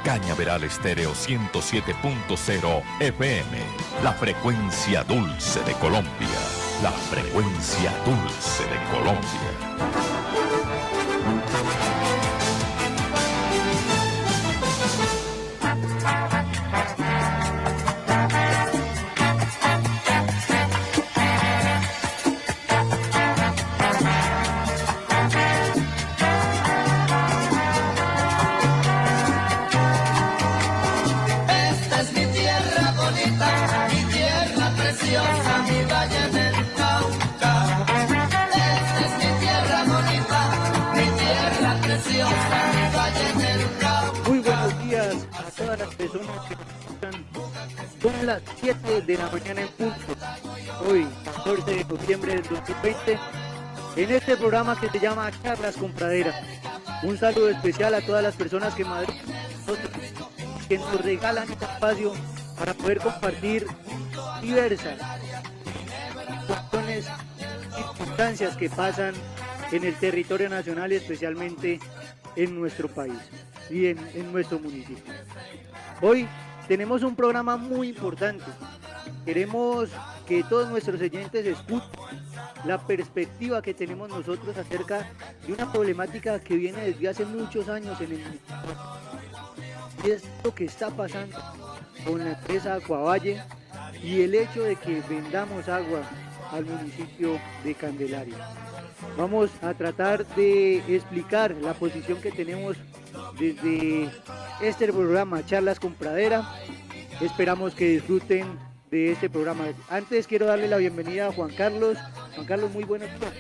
Cañaveral Estéreo 107.0 FM, la frecuencia dulce de Colombia, la frecuencia dulce de Colombia. Son las 7 de la mañana en punto, hoy 14 de noviembre del 2020, en este programa que se llama Charlas con Pradera. Un saludo especial a todas las personas que madrugan, que nos regalan este espacio para poder compartir diversas cuestiones, circunstancias que pasan en el territorio nacional y especialmente en nuestro país y en nuestro municipio. Hoy tenemos un programa muy importante. Queremos que todos nuestros oyentes escuchen la perspectiva que tenemos nosotros acerca de una problemática que viene desde hace muchos años en el municipio. Y es lo que está pasando con la empresa Acuavalle y el hecho de que vendamos agua al municipio de Candelaria. Vamos a tratar de explicar la posición que tenemos desde este programa Charlas con Pradera. Esperamos que disfruten de este programa. Antes quiero darle la bienvenida a Juan Carlos. Juan Carlos, muy buenos días.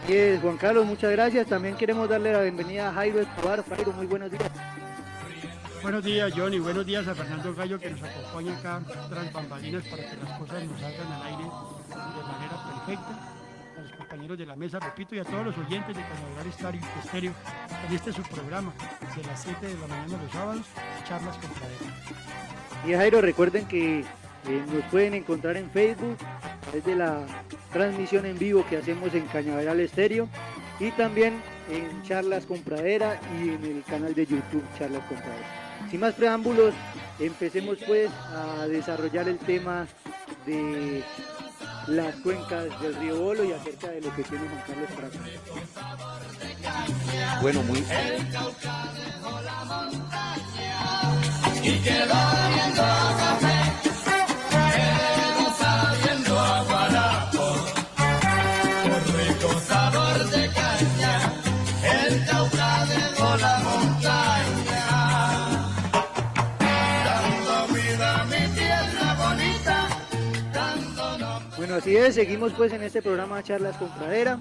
Bien, Juan Carlos, muchas gracias. También queremos darle la bienvenida a Jairo Escobar. Jairo, muy buenos días. Buenos días, Johnny. Buenos días a Fernando Gallo, que nos acompaña acá tras bambalinas para que las cosas nos salgan al aire de manera perfecta. A los compañeros de la mesa, repito, y a todos los oyentes de Cañaveral Estéreo en este su programa de las 7 de la mañana los sábados, Charlas con Pradera. Y Jairo, recuerden que nos pueden encontrar en Facebook, desde la transmisión en vivo que hacemos en Cañaveral Estéreo y también en Charlas con Pradera y en el canal de YouTube Charlas con Pradera. Sin más preámbulos, empecemos pues a desarrollar el tema de las cuencas del río Bolo y acerca de lo que tiene Juan Carlos para contar. Bueno, muy... Y quedó viendo a café, quedó sabiendo a guarapo, con rico sabor de caña, el Cauca dejó la montaña, dando vida a mi tierra bonita, dando nombre. Bueno, así es, seguimos pues en este programa Charlas con Pradera.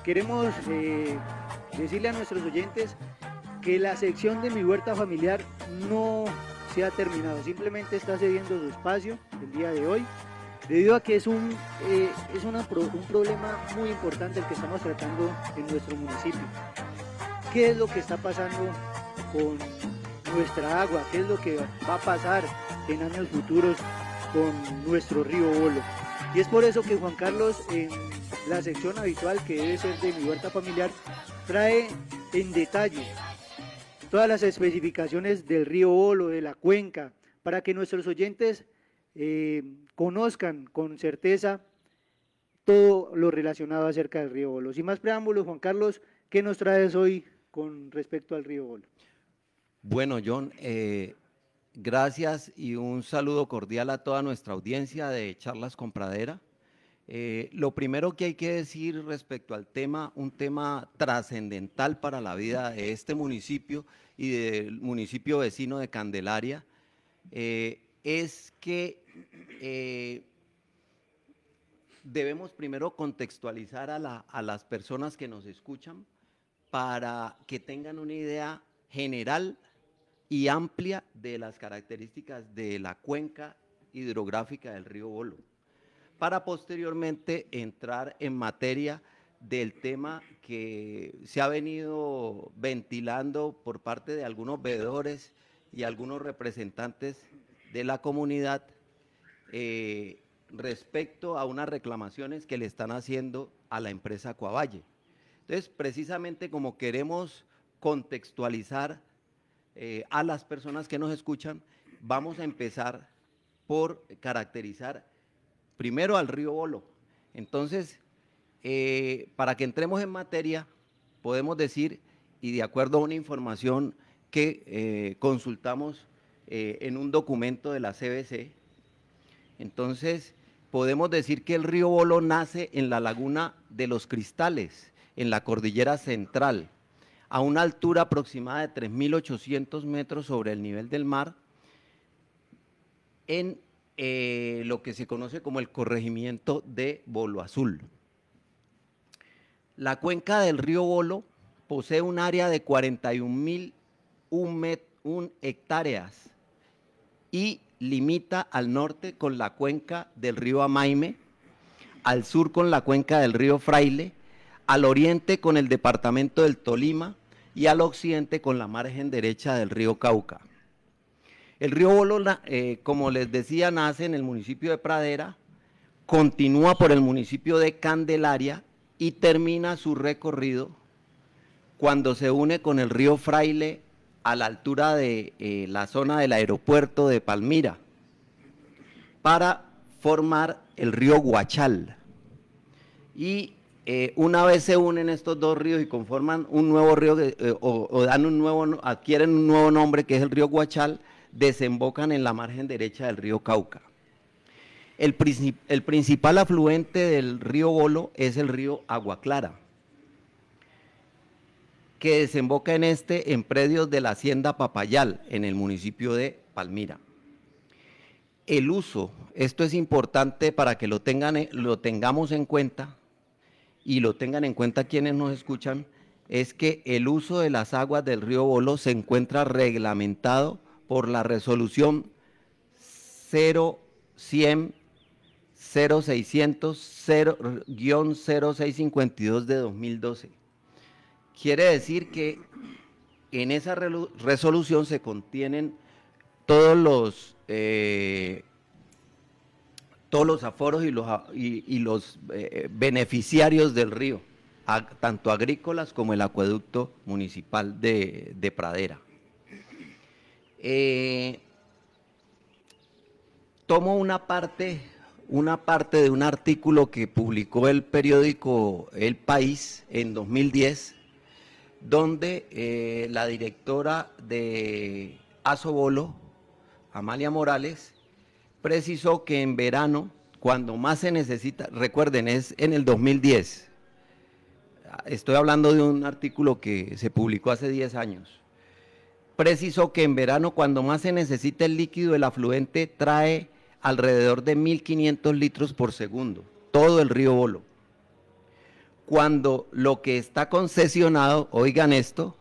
Queremos decirle a nuestros oyentes que la sección de Mi Huerta Familiar no se ha terminado, simplemente está cediendo su espacio el día de hoy, debido a que es un problema muy importante el que estamos tratando en nuestro municipio. ¿Qué es lo que está pasando con nuestra agua? ¿Qué es lo que va a pasar en años futuros con nuestro río Bolo? Y es por eso que Juan Carlos, en la sección habitual que debe ser de Mi Huerta Familiar, trae en detalle todas las especificaciones del río Bolo, de la cuenca, para que nuestros oyentes conozcan con certeza todo lo relacionado acerca del río Bolo. Sin más preámbulos, Juan Carlos, ¿qué nos traes hoy con respecto al río Bolo? Bueno, John, gracias y un saludo cordial a toda nuestra audiencia de Charlas con Pradera. Lo primero que hay que decir respecto al tema, un tema trascendental para la vida de este municipio y del municipio vecino de Candelaria, es que debemos primero contextualizar a las personas que nos escuchan para que tengan una idea general y amplia de las características de la cuenca hidrográfica del río Bolo, para posteriormente entrar en materia del tema que se ha venido ventilando por parte de algunos veedores y algunos representantes de la comunidad respecto a unas reclamaciones que le están haciendo a la empresa Coavalle. Entonces, precisamente como queremos contextualizar a las personas que nos escuchan, vamos a empezar por caracterizar primero al río Bolo. Entonces, para que entremos en materia, podemos decir, y de acuerdo a una información que consultamos en un documento de la CBC, entonces podemos decir que el río Bolo nace en la laguna de Los Cristales, en la cordillera central, a una altura aproximada de 3.800 metros sobre el nivel del mar, en lo que se conoce como el corregimiento de Bolo Azul. La cuenca del río Bolo posee un área de 41.001 hectáreas y limita al norte con la cuenca del río Amaime, al sur con la cuenca del río Fraile, al oriente con el departamento del Tolima y al occidente con la margen derecha del río Cauca. El río Bolo, como les decía, nace en el municipio de Pradera, continúa por el municipio de Candelaria y termina su recorrido cuando se une con el río Fraile a la altura de la zona del aeropuerto de Palmira para formar el río Guachal. Y una vez se unen estos dos ríos y conforman un nuevo río adquieren un nuevo nombre que es el río Guachal, desembocan en la margen derecha del río Cauca. El principal afluente del río Bolo es el río Agua Clara, que desemboca en predios de la hacienda Papayal, en el municipio de Palmira. El uso, esto es importante para que lo tengamos en cuenta y lo tengan en cuenta quienes nos escuchan, es que el uso de las aguas del río Bolo se encuentra reglamentado por la resolución 0100-0652 de 2012. Quiere decir que en esa resolución se contienen todos los aforos y los beneficiarios del río, tanto agrícolas como el acueducto municipal de Pradera. Tomo una parte de un artículo que publicó el periódico El País en 2010, donde la directora de Asobolo, Amalia Morales, precisó que en verano, cuando más se necesita, recuerden, es en el 2010, estoy hablando de un artículo que se publicó hace 10 años, precisó que en verano, cuando más se necesita el líquido, el afluente trae alrededor de 1.500 litros por segundo, todo el río Bolo. Cuando lo que está concesionado, oigan esto,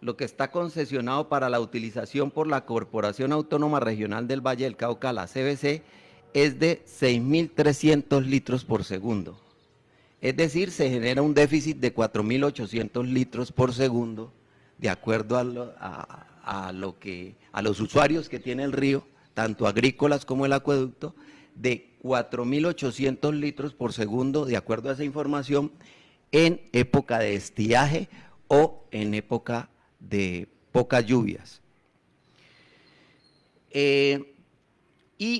lo que está concesionado para la utilización por la Corporación Autónoma Regional del Valle del Cauca, la CBC, es de 6.300 litros por segundo. Es decir, se genera un déficit de 4.800 litros por segundo, de acuerdo a los usuarios que tiene el río, tanto agrícolas como el acueducto, de 4.800 litros por segundo, de acuerdo a esa información, en época de estiaje o en época de pocas lluvias. Y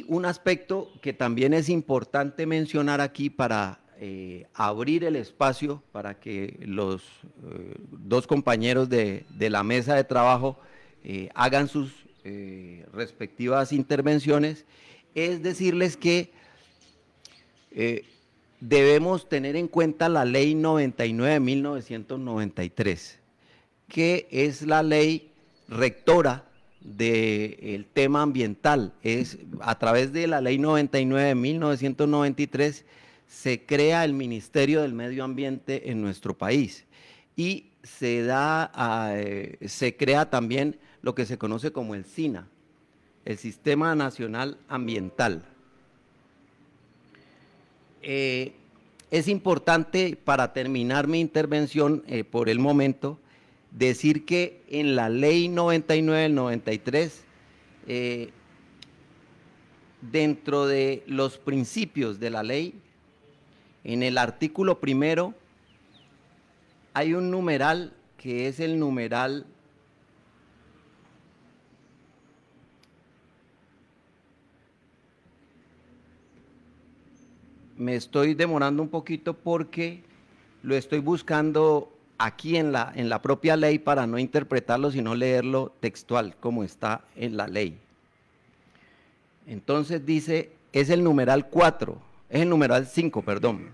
un aspecto que también es importante mencionar aquí para abrir el espacio para que los dos compañeros de la mesa de trabajo hagan sus respectivas intervenciones, es decirles que debemos tener en cuenta la ley 99 de 1993, que es la ley rectora del tema ambiental. Es a través de la ley 99 de 1993 se crea el Ministerio del Medio Ambiente en nuestro país y se crea también lo que se conoce como el SINA, el Sistema Nacional Ambiental. Es importante, para terminar mi intervención por el momento, decir que en la ley 99 del 93 dentro de los principios de la ley, en el artículo primero, hay un numeral que es el numeral me estoy demorando un poquito porque lo estoy buscando aquí en la propia ley para no interpretarlo, sino leerlo textual, como está en la ley. Entonces dice, es el numeral 4, es el numeral 5, perdón.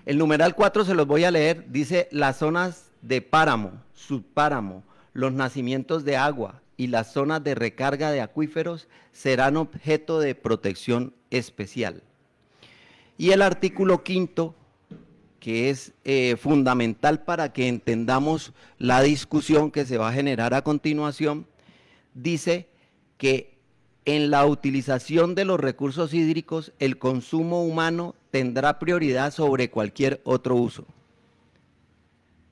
El numeral 4 se los voy a leer, dice, las zonas de páramo, subpáramo, los nacimientos de agua y las zonas de recarga de acuíferos serán objeto de protección especial. Y el artículo 5, que es fundamental para que entendamos la discusión que se va a generar a continuación, dice que en la utilización de los recursos hídricos, el consumo humano tendrá prioridad sobre cualquier otro uso.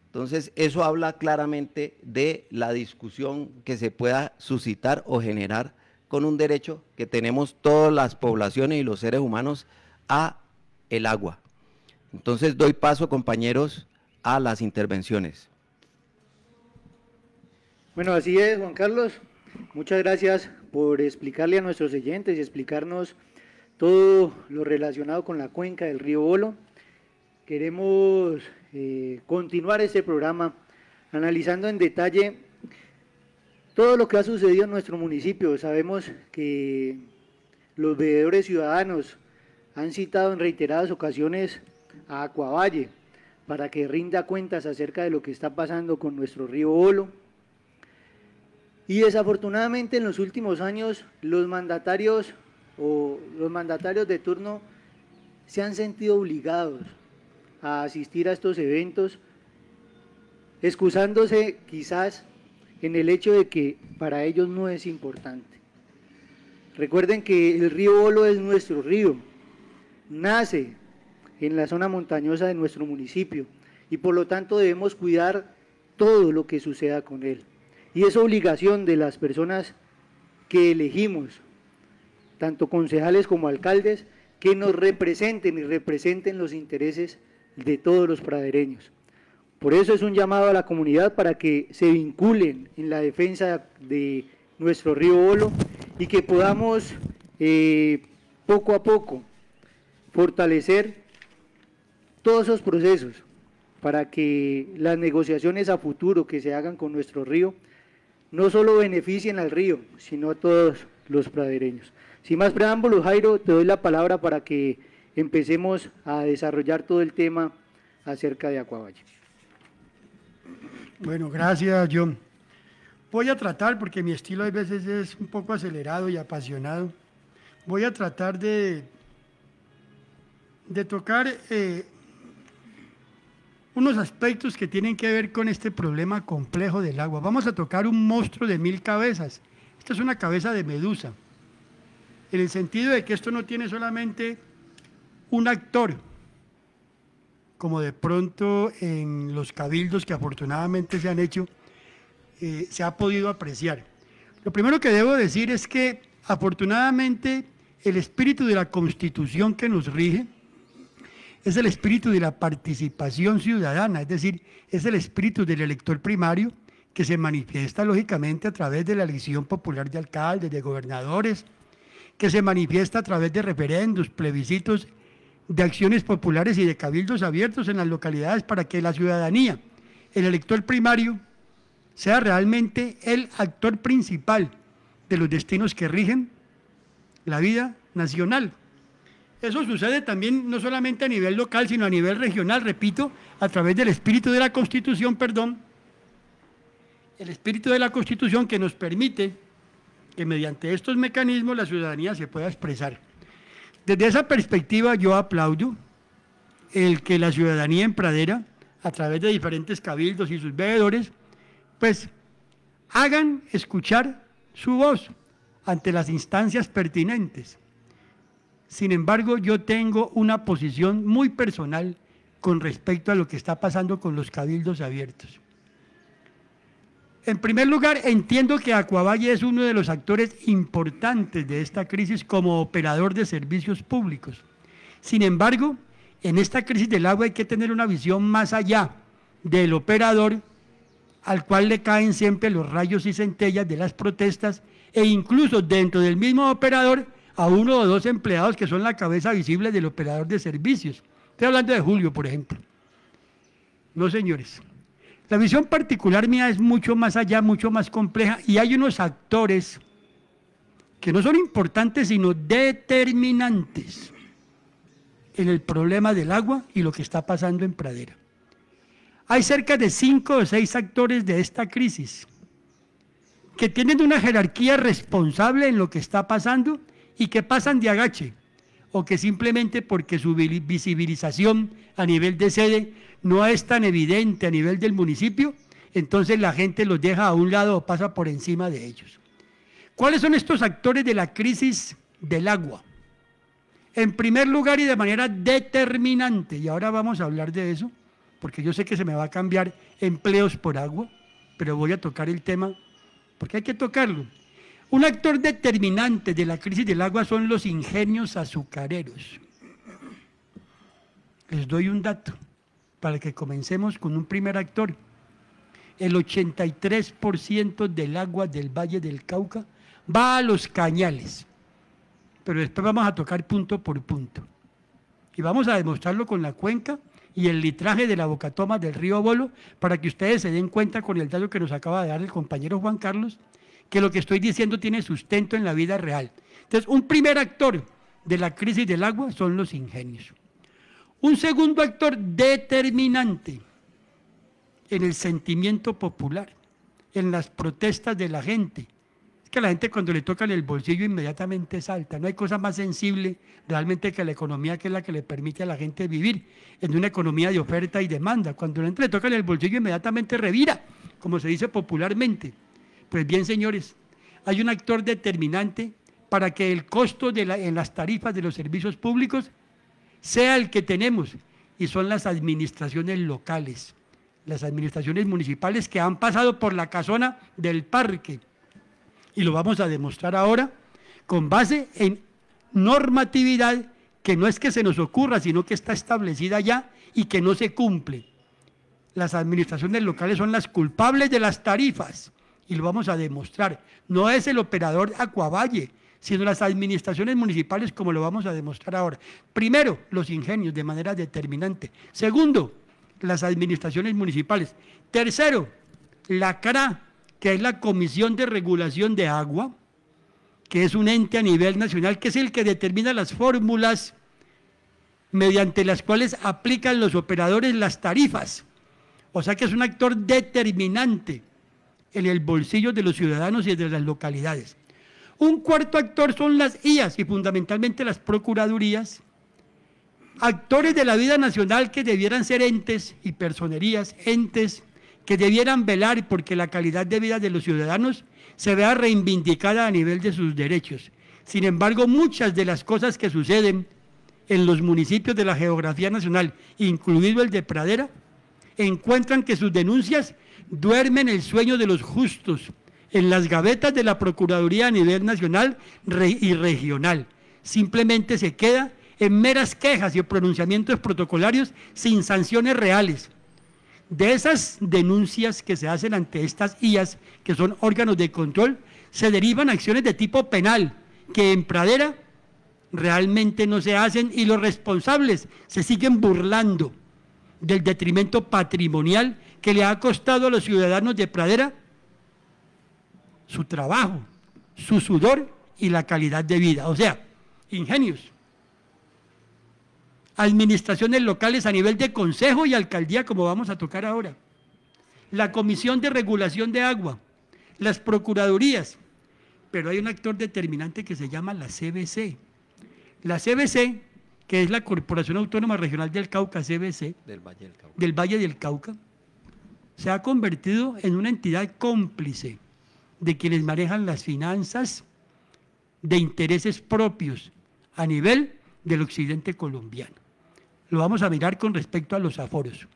Entonces, eso habla claramente de la discusión que se pueda suscitar o generar con un derecho que tenemos todas las poblaciones y los seres humanos a el agua. Entonces, doy paso, compañeros, a las intervenciones. Bueno, así es, Juan Carlos. Muchas gracias por explicarle a nuestros oyentes y explicarnos todo lo relacionado con la cuenca del río Bolo. Queremos continuar este programa analizando en detalle todo lo que ha sucedido en nuestro municipio. Sabemos que los veedores ciudadanos han citado en reiteradas ocasiones a Acuavalle para que rinda cuentas acerca de lo que está pasando con nuestro río Bolo. Y desafortunadamente en los últimos años los mandatarios de turno se han sentido obligados a asistir a estos eventos, excusándose quizás en el hecho de que para ellos no es importante. Recuerden que el río Bolo es nuestro río, nace en la zona montañosa de nuestro municipio y por lo tanto debemos cuidar todo lo que suceda con él. Y es obligación de las personas que elegimos, tanto concejales como alcaldes, que nos representen y representen los intereses de todos los pradereños. Por eso es un llamado a la comunidad para que se vinculen en la defensa de nuestro río Bolo y que podamos poco a poco fortalecer todos esos procesos para que las negociaciones a futuro que se hagan con nuestro río no solo beneficien al río, sino a todos los pradereños. Sin más preámbulos, Jairo, te doy la palabra para que empecemos a desarrollar todo el tema acerca de Acuavalle. Bueno, gracias, John. Voy a tratar, porque mi estilo a veces es un poco acelerado y apasionado, voy a tratar de tocar unos aspectos que tienen que ver con este problema complejo del agua. Vamos a tocar un monstruo de 1000 cabezas. Esta es una cabeza de medusa, en el sentido de que esto no tiene solamente un actor, como de pronto en los cabildos que afortunadamente se han hecho, se ha podido apreciar. Lo primero que debo decir es que afortunadamente el espíritu de la Constitución que nos rige es el espíritu de la participación ciudadana, es decir, es el espíritu del elector primario que se manifiesta lógicamente a través de la elección popular de alcaldes, de gobernadores, que se manifiesta a través de referendos, plebiscitos, de acciones populares y de cabildos abiertos en las localidades para que la ciudadanía, el elector primario, sea realmente el actor principal de los destinos que rigen la vida nacional. Eso sucede también no solamente a nivel local, sino a nivel regional, repito, a través del espíritu de la Constitución, el espíritu de la Constitución que nos permite que mediante estos mecanismos la ciudadanía se pueda expresar. Desde esa perspectiva yo aplaudo el que la ciudadanía en Pradera, a través de diferentes cabildos y sus veedores, pues hagan escuchar su voz ante las instancias pertinentes. Sin embargo, yo tengo una posición muy personal con respecto a lo que está pasando con los cabildos abiertos. En primer lugar, entiendo que Acuavalle es uno de los actores importantes de esta crisis como operador de servicios públicos. Sin embargo, en esta crisis del agua hay que tener una visión más allá del operador, al cual le caen siempre los rayos y centellas de las protestas, e incluso dentro del mismo operador a uno o dos empleados que son la cabeza visible del operador de servicios. Estoy hablando de Julio, por ejemplo. No, señores. La visión particular mía es mucho más allá, mucho más compleja, y hay unos actores que no son importantes, sino determinantes en el problema del agua y lo que está pasando en Pradera. Hay cerca de 5 o 6 actores de esta crisis que tienen una jerarquía responsable en lo que está pasando y que pasan de agache, o que simplemente porque su visibilización a nivel de sede no es tan evidente a nivel del municipio, entonces la gente los deja a un lado o pasa por encima de ellos. ¿Cuáles son estos actores de la crisis del agua? En primer lugar y de manera determinante, y ahora vamos a hablar de eso, porque yo sé que se me va a cambiar empleos por agua, pero voy a tocar el tema porque hay que tocarlo. Un actor determinante de la crisis del agua son los ingenios azucareros. Les doy un dato para que comencemos con un primer actor. El 83% del agua del Valle del Cauca va a los cañales, pero después vamos a tocar punto por punto. Y vamos a demostrarlo con la cuenca y el litraje de la bocatoma del río Bolo, para que ustedes se den cuenta con el dato que nos acaba de dar el compañero Juan Carlos, que lo que estoy diciendo tiene sustento en la vida real. Entonces, un primer actor de la crisis del agua son los ingenios. Un segundo actor determinante en el sentimiento popular, en las protestas de la gente. Es que a la gente cuando le tocan el bolsillo inmediatamente salta. No hay cosa más sensible realmente que la economía, que es la que le permite a la gente vivir en una economía de oferta y demanda. Cuando a la gente le tocan el bolsillo inmediatamente revira, como se dice popularmente. Pues bien, señores, hay un actor determinante para que el costo en las tarifas de los servicios públicos sea el que tenemos, y son las administraciones locales, las administraciones municipales que han pasado por la casona del parque. Y lo vamos a demostrar ahora con base en normatividad que no es que se nos ocurra, sino que está establecida ya y que no se cumple. Las administraciones locales son las culpables de las tarifas y lo vamos a demostrar. No es el operador Acuavalle, sino las administraciones municipales, como lo vamos a demostrar ahora. Primero, los ingenios de manera determinante. Segundo, las administraciones municipales. Tercero, la CRA, que es la Comisión de Regulación de Agua, que es un ente a nivel nacional, que es el que determina las fórmulas mediante las cuales aplican los operadores las tarifas. O sea que es un actor determinante en el bolsillo de los ciudadanos y de las localidades. Un cuarto actor son las IAS y fundamentalmente las procuradurías, actores de la vida nacional que debieran ser entes y personerías, entes que debieran velar porque la calidad de vida de los ciudadanos se vea reivindicada a nivel de sus derechos. Sin embargo, muchas de las cosas que suceden en los municipios de la geografía nacional, incluido el de Pradera, encuentran que sus denuncias duermen el sueño de los justos en las gavetas de la Procuraduría a nivel nacional y regional. Simplemente se queda en meras quejas y pronunciamientos protocolarios sin sanciones reales. De esas denuncias que se hacen ante estas IAS, que son órganos de control, se derivan acciones de tipo penal, que en Pradera realmente no se hacen, y los responsables se siguen burlando del detrimento patrimonial que le ha costado a los ciudadanos de Pradera su trabajo, su sudor y la calidad de vida. O sea, ingenios, administraciones locales a nivel de consejo y alcaldía, como vamos a tocar ahora, la Comisión de Regulación de Agua, las procuradurías, pero hay un actor determinante que se llama la CBC. La CBC, que es la Corporación Autónoma Regional del Cauca, CBC, del Valle del Cauca, se ha convertido en una entidad cómplice de quienes manejan las finanzas de intereses propios a nivel del occidente colombiano. Lo vamos a mirar con respecto a los aforos.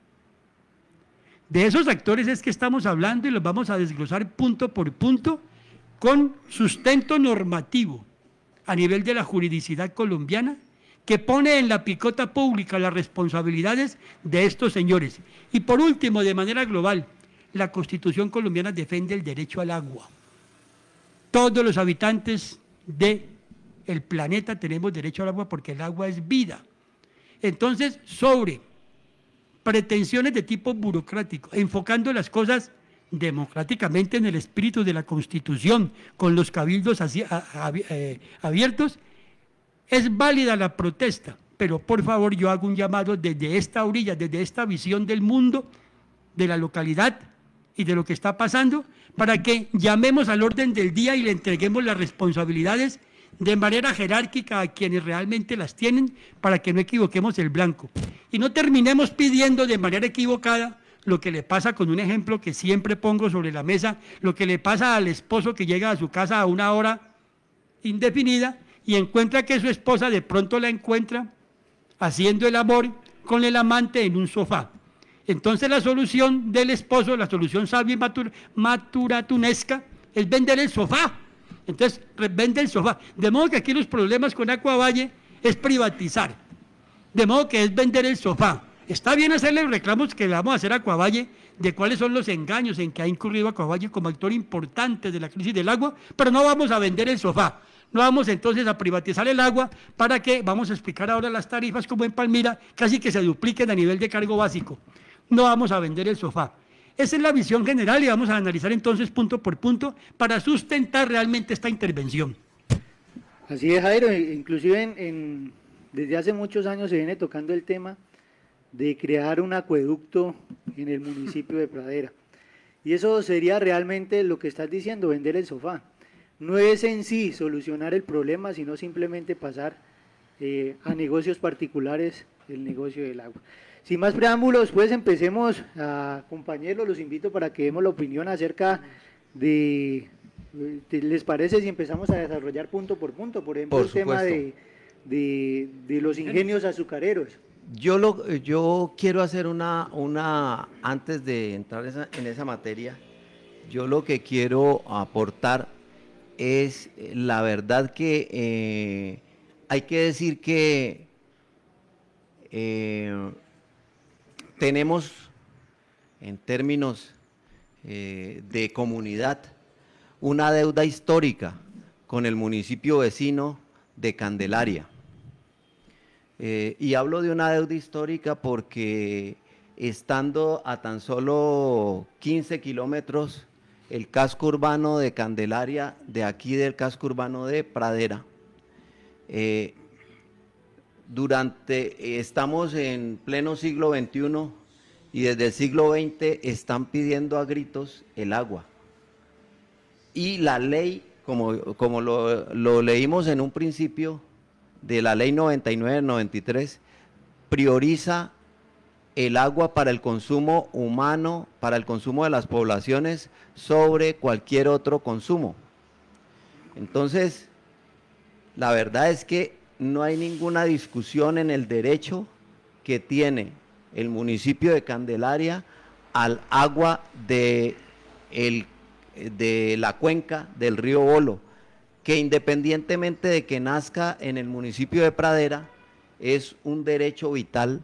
De esos actores es que estamos hablando y los vamos a desglosar punto por punto con sustento normativo a nivel de la juridicidad colombiana que pone en la picota pública las responsabilidades de estos señores. Y por último, de manera global, la Constitución colombiana defiende el derecho al agua. Todos los habitantes del planeta tenemos derecho al agua porque el agua es vida. Entonces, sobre pretensiones de tipo burocrático, enfocando las cosas democráticamente en el espíritu de la Constitución, con los cabildos abiertos, es válida la protesta, pero por favor yo hago un llamado desde esta orilla, desde esta visión del mundo, de la localidad y de lo que está pasando, para que llamemos al orden del día y le entreguemos las responsabilidades de manera jerárquica a quienes realmente las tienen, para que no equivoquemos el blanco. Y no terminemos pidiendo de manera equivocada lo que le pasa, con un ejemplo que siempre pongo sobre la mesa, lo que le pasa al esposo que llega a su casa a una hora indefinida y encuentra que su esposa de pronto la encuentra haciendo el amor con el amante en un sofá. Entonces la solución del esposo, la solución sabia y maturatunesca, es vender el sofá. Entonces vende el sofá. De modo que aquí los problemas con Acuavalle es privatizar. De modo que es vender el sofá. Está bien hacerle reclamos que le vamos a hacer a Acuavalle de cuáles son los engaños en que ha incurrido Acuavalle como actor importante de la crisis del agua, pero no vamos a vender el sofá. No vamos entonces a privatizar el agua para que, vamos a explicar ahora las tarifas como en Palmira, casi que se dupliquen a nivel de cargo básico. No vamos a vender el sofá. Esa es la visión general y vamos a analizar entonces punto por punto para sustentar realmente esta intervención. Así es, Jairo, inclusive desde hace muchos años se viene tocando el tema de crear un acueducto en el municipio de Pradera. Y eso sería realmente lo que estás diciendo, vender el sofá. No es en sí solucionar el problema, sino simplemente pasar a negocios particulares el negocio del agua. Sin más preámbulos, pues empecemos, compañeros, los invito para que demos la opinión acerca de, ¿les parece si empezamos a desarrollar punto por punto? Por ejemplo, el tema de los ingenios azucareros. Yo quiero hacer antes de entrar en esa materia, yo lo que quiero aportar es la verdad que hay que decir que tenemos en términos de comunidad una deuda histórica con el municipio vecino de Candelaria. Y hablo de una deuda histórica porque estando a tan solo 15 kilómetros el casco urbano de Candelaria, de aquí del casco urbano de Pradera, estamos en pleno siglo XXI y desde el siglo XX están pidiendo a gritos el agua. Y la ley, como lo leímos en un principio, de la ley 99-93, prioriza el agua para el consumo humano, para el consumo de las poblaciones, sobre cualquier otro consumo. Entonces, la verdad es que no hay ninguna discusión en el derecho que tiene el municipio de Candelaria al agua de la cuenca del río Bolo, que independientemente de que nazca en el municipio de Pradera, es un derecho vital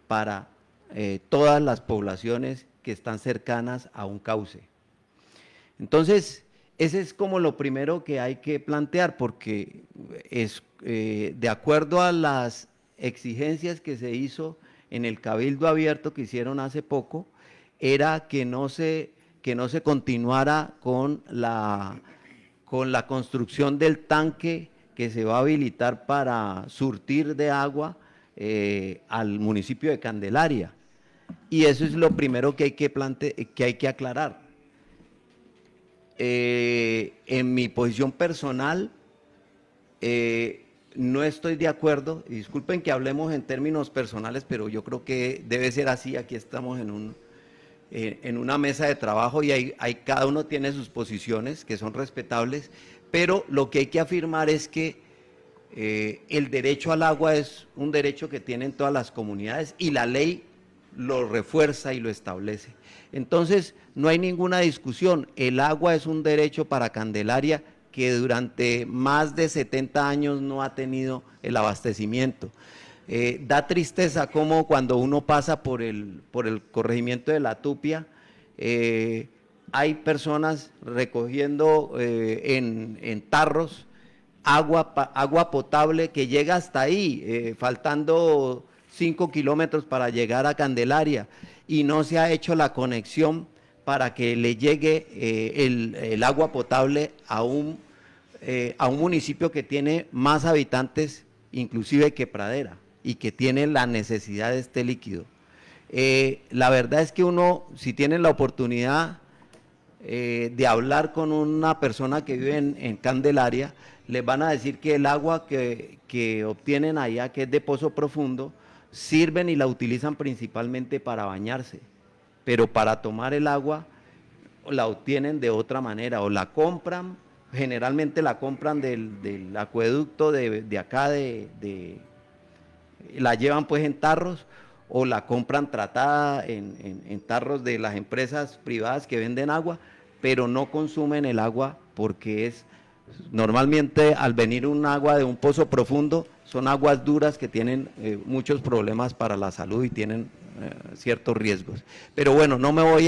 para todas las poblaciones que están cercanas a un cauce. Entonces, ese es como lo primero que hay que plantear, porque es de acuerdo a las exigencias que se hizo en el cabildo abierto que hicieron hace poco, era que no se continuara con la construcción del tanque que se va a habilitar para surtir de agua al municipio de Candelaria. Y eso es lo primero que hay que aclarar. En mi posición personal, no estoy de acuerdo, y disculpen que hablemos en términos personales, pero yo creo que debe ser así. Aquí estamos en una mesa de trabajo y cada uno tiene sus posiciones que son respetables, pero lo que hay que afirmar es que el derecho al agua es un derecho que tienen todas las comunidades, y la ley lo refuerza y lo establece. Entonces, no hay ninguna discusión, el agua es un derecho para Candelaria que durante más de 70 años no ha tenido el abastecimiento. Da tristeza como cuando uno pasa por el corregimiento de La Tupia, hay personas recogiendo en tarros agua potable que llega hasta ahí, faltando 5 kilómetros para llegar a Candelaria, y no se ha hecho la conexión para que le llegue el agua potable a un municipio que tiene más habitantes inclusive que Pradera, y que tiene la necesidad de este líquido. La verdad es que uno, si tiene la oportunidad de hablar con una persona que vive en Candelaria, les van a decir que el agua que obtienen allá, que es de pozo profundo, sirven y la utilizan principalmente para bañarse, pero para tomar el agua la obtienen de otra manera, o la compran, generalmente la compran del acueducto de acá, la llevan pues en tarros, o la compran tratada en tarros de las empresas privadas que venden agua, pero no consumen el agua porque normalmente al venir un agua de un pozo profundo, son aguas duras que tienen muchos problemas para la salud y tienen ciertos riesgos. Pero bueno, no me voy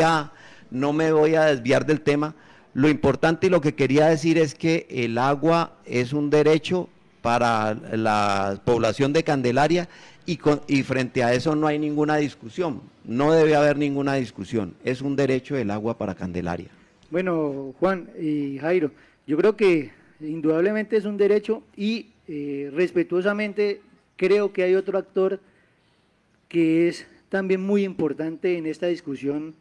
a desviar del tema. Lo importante y lo que quería decir es que el agua es un derecho para la población de Candelaria, y frente a eso no hay ninguna discusión, no debe haber ninguna discusión, es un derecho el agua para Candelaria. Bueno, Juan y Jairo, yo creo que indudablemente es un derecho, y respetuosamente creo que hay otro actor que es también muy importante en esta discusión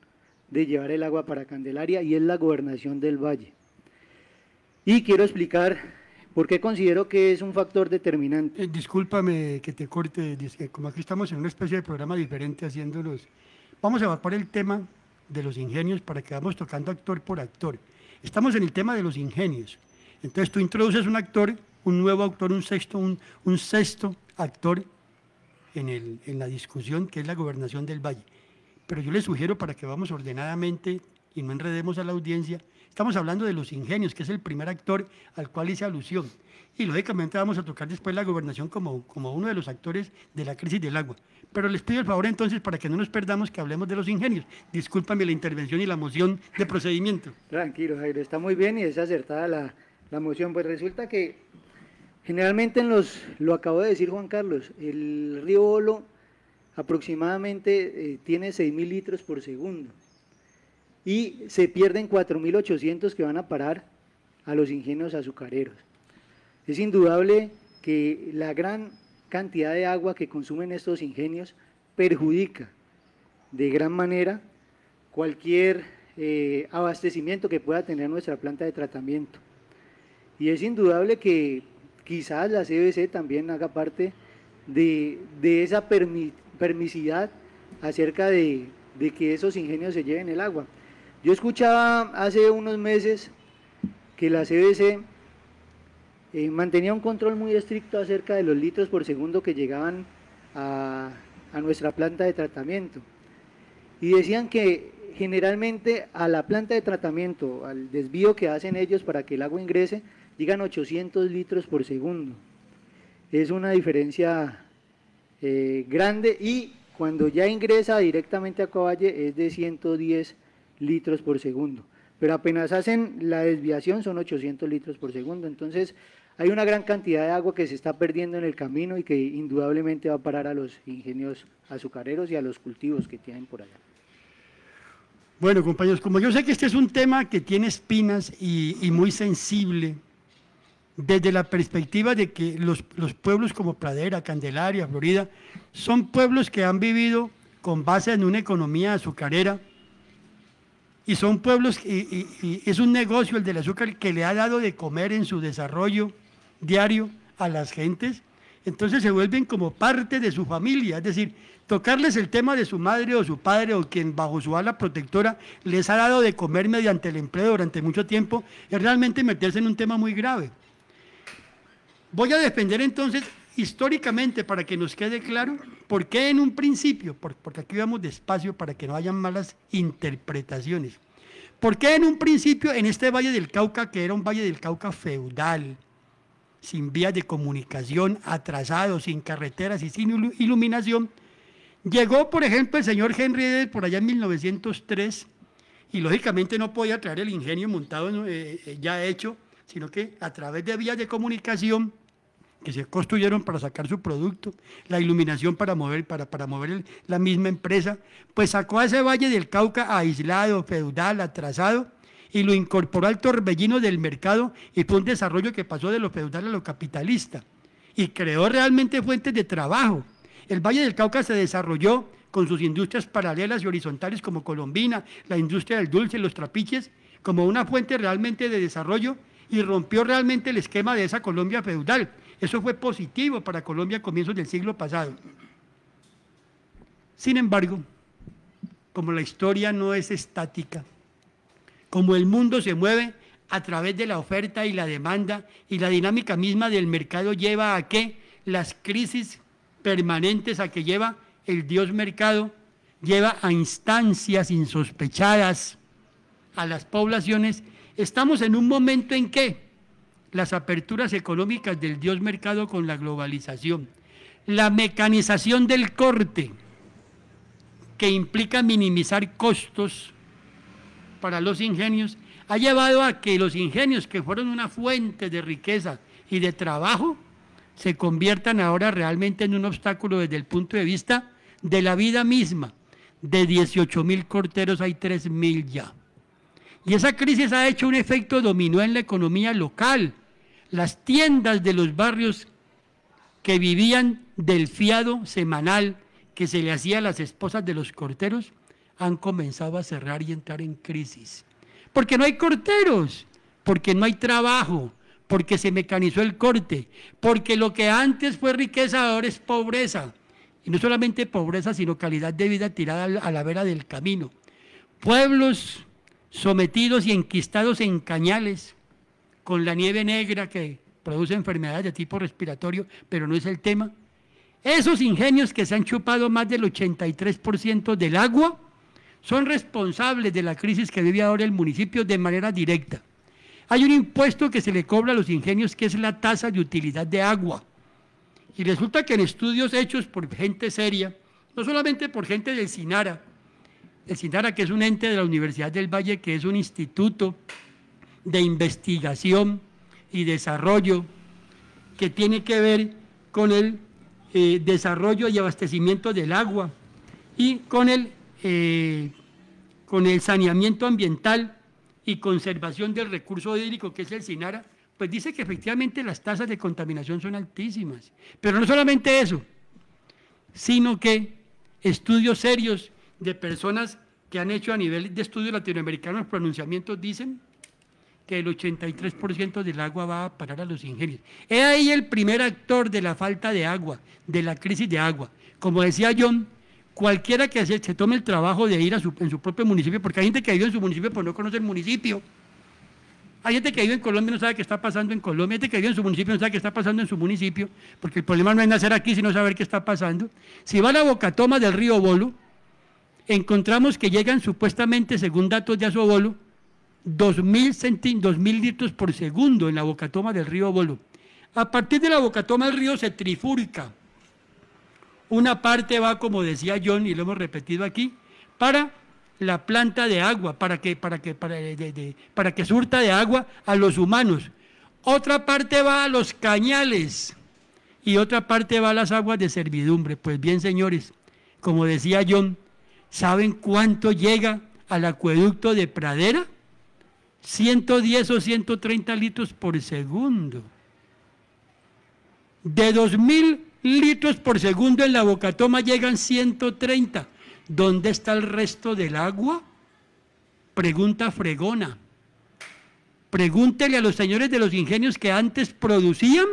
de llevar el agua para Candelaria, y es la Gobernación del Valle. Y quiero explicar por qué considero que es un factor determinante. Discúlpame que te corte, como aquí estamos en una especie de programa diferente haciéndolos. Vamos a evacuar el tema de los ingenios para que vamos tocando actor por actor. Estamos en el tema de los ingenios. Entonces tú introduces un actor, un nuevo actor, un sexto actor en la discusión, que es la Gobernación del Valle. Pero yo les sugiero, para que vamos ordenadamente y no enredemos a la audiencia, estamos hablando de los ingenios, que es el primer actor al cual hice alusión. Y lógicamente vamos a tocar después la gobernación como uno de los actores de la crisis del agua. Pero les pido el favor entonces, para que no nos perdamos, que hablemos de los ingenios. Discúlpame la intervención y la moción de procedimiento. Tranquilo, Jairo, está muy bien y es acertada la moción. Pues resulta que generalmente lo acabó de decir Juan Carlos, el río Bolo aproximadamente tiene 6.000 litros por segundo. Y se pierden 4.800 que van a parar a los ingenios azucareros. Es indudable que la gran cantidad de agua que consumen estos ingenios perjudica de gran manera cualquier abastecimiento que pueda tener nuestra planta de tratamiento. Y es indudable que quizás la CBC también haga parte de esa permisidad acerca de que esos ingenios se lleven el agua. Yo escuchaba hace unos meses que la CBC mantenía un control muy estricto acerca de los litros por segundo que llegaban a nuestra planta de tratamiento, y decían que generalmente a la planta de tratamiento, al desvío que hacen ellos para que el agua ingrese, llegan 800 litros por segundo. Es una diferencia grande, y cuando ya ingresa directamente a Acuavalle es de 110 litros por segundo, pero apenas hacen la desviación son 800 litros por segundo. Entonces hay una gran cantidad de agua que se está perdiendo en el camino y que indudablemente va a parar a los ingenios azucareros y a los cultivos que tienen por allá. Bueno, compañeros, como yo sé que este es un tema que tiene espinas y muy sensible, desde la perspectiva de que los pueblos como Pradera, Candelaria, Florida, son pueblos que han vivido con base en una economía azucarera, y son pueblos, y es un negocio el del azúcar que le ha dado de comer en su desarrollo diario a las gentes. Entonces se vuelven como parte de su familia, es decir, tocarles el tema de su madre o su padre o quien bajo su ala protectora les ha dado de comer mediante el empleo durante mucho tiempo, es realmente meterse en un tema muy grave. Voy a defender entonces históricamente, para que nos quede claro, ¿por qué en un principio? Porque aquí vamos despacio para que no hayan malas interpretaciones. ¿Por qué en un principio en este Valle del Cauca, que era un Valle del Cauca feudal, sin vías de comunicación, atrasado, sin carreteras y sin iluminación, llegó, por ejemplo, el señor Henry Eder por allá en 1903 y lógicamente no podía traer el ingenio montado ya hecho, sino que a través de vías de comunicación que se construyeron para sacar su producto, la iluminación para mover la misma empresa, pues sacó a ese Valle del Cauca aislado, feudal, atrasado, y lo incorporó al torbellino del mercado, y fue un desarrollo que pasó de lo feudal a lo capitalista, y creó realmente fuentes de trabajo. El Valle del Cauca se desarrolló con sus industrias paralelas y horizontales como Colombina, la industria del dulce, los trapiches, como una fuente realmente de desarrollo, y rompió realmente el esquema de esa Colombia feudal. Eso fue positivo para Colombia a comienzos del siglo pasado. Sin embargo, como la historia no es estática, como el mundo se mueve a través de la oferta y la demanda, y la dinámica misma del mercado lleva a que las crisis permanentes a que lleva el Dios mercado, lleva a instancias insospechadas a las poblaciones, estamos en un momento en que las aperturas económicas del Dios mercado con la globalización, la mecanización del corte, que implica minimizar costos para los ingenios, ha llevado a que los ingenios, que fueron una fuente de riqueza y de trabajo, se conviertan ahora realmente en un obstáculo desde el punto de vista de la vida misma. De 18.000 corteros hay 3.000 ya. Y esa crisis ha hecho un efecto dominó en la economía local. Las tiendas de los barrios que vivían del fiado semanal que se le hacía a las esposas de los corteros han comenzado a cerrar y entrar en crisis. Porque no hay corteros, porque no hay trabajo, porque se mecanizó el corte, porque lo que antes fue riqueza ahora es pobreza. Y no solamente pobreza, sino calidad de vida tirada a la vera del camino. Pueblos sometidos y enquistados en cañales, con la nieve negra que produce enfermedades de tipo respiratorio, pero no es el tema. Esos ingenios que se han chupado más del 83% del agua son responsables de la crisis que vive ahora el municipio de manera directa. Hay un impuesto que se le cobra a los ingenios que es la tasa de utilidad de agua. Y resulta que en estudios hechos por gente seria, no solamente por gente del SINARA, el SINARA, que es un ente de la Universidad del Valle, que es un instituto de investigación y desarrollo que tiene que ver con el desarrollo y abastecimiento del agua y con el saneamiento ambiental y conservación del recurso hídrico, que es el SINARA, pues dice que efectivamente las tasas de contaminación son altísimas. Pero no solamente eso, sino que estudios serios de personas que han hecho a nivel de estudios latinoamericanos pronunciamientos dicen que el 83% del agua va a parar a los ingenios. Es ahí el primer actor de la falta de agua, de la crisis de agua. Como decía John, cualquiera que se tome el trabajo de ir en su propio municipio, porque hay gente que vive en su municipio pero no conoce el municipio. Hay gente que vive en Colombia y no sabe qué está pasando en Colombia, hay gente que vive en su municipio y no sabe qué está pasando en su municipio, porque el problema no es nacer aquí, sino saber qué está pasando. Si va a la Bocatoma del río Bolo, encontramos que llegan supuestamente, según datos de Asobolo, 2.000 litros por segundo en la Bocatoma del río Bolo. A partir de la Bocatoma el río se trifurca. Una parte va, como decía John, y lo hemos repetido aquí, para la planta de agua, para que surta de agua a los humanos. Otra parte va a los cañales y otra parte va a las aguas de servidumbre. Pues bien, señores, como decía John, ¿saben cuánto llega al acueducto de Pradera? 110 o 130 litros por segundo. De 2.000 litros por segundo en la Bocatoma llegan 130. ¿Dónde está el resto del agua? Pregunta fregona. Pregúntele a los señores de los ingenios que antes producían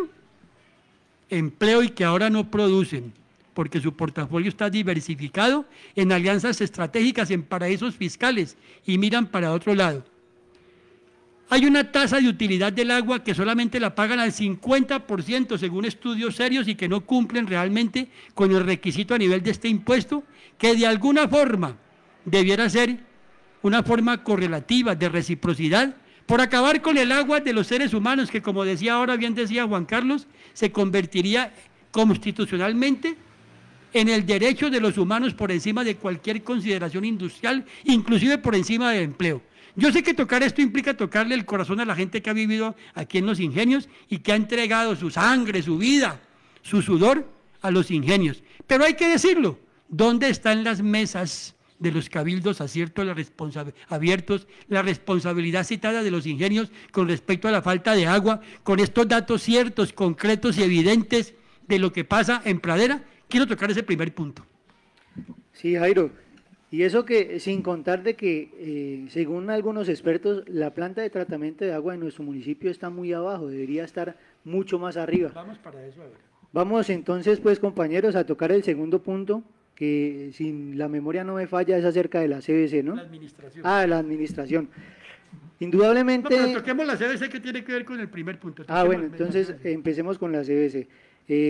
empleo y que ahora no producen, porque su portafolio está diversificado en alianzas estratégicas en paraísos fiscales y miran para otro lado. Hay una tasa de utilidad del agua que solamente la pagan al 50% según estudios serios y que no cumplen realmente con el requisito a nivel de este impuesto, que de alguna forma debiera ser una forma correlativa de reciprocidad por acabar con el agua de los seres humanos, que como decía ahora, bien decía Juan Carlos, se convertiría constitucionalmente en el derecho de los humanos por encima de cualquier consideración industrial, inclusive por encima del empleo. Yo sé que tocar esto implica tocarle el corazón a la gente que ha vivido aquí en los ingenios y que ha entregado su sangre, su vida, su sudor a los ingenios. Pero hay que decirlo, ¿dónde están las mesas de los cabildos abiertos, la responsabilidad citada de los ingenios con respecto a la falta de agua, con estos datos ciertos, concretos y evidentes de lo que pasa en Pradera? Quiero tocar ese primer punto. Sí, Jairo, y eso que sin contar de que según algunos expertos la planta de tratamiento de agua en nuestro municipio está muy abajo, debería estar mucho más arriba. Vamos para eso ahora. Vamos entonces pues compañeros a tocar el segundo punto, que si la memoria no me falla es acerca de la CBC, ¿no? La administración. La administración. Indudablemente... No, pero toquemos la CBC que tiene que ver con el primer punto. Bueno, entonces empecemos con la CBC.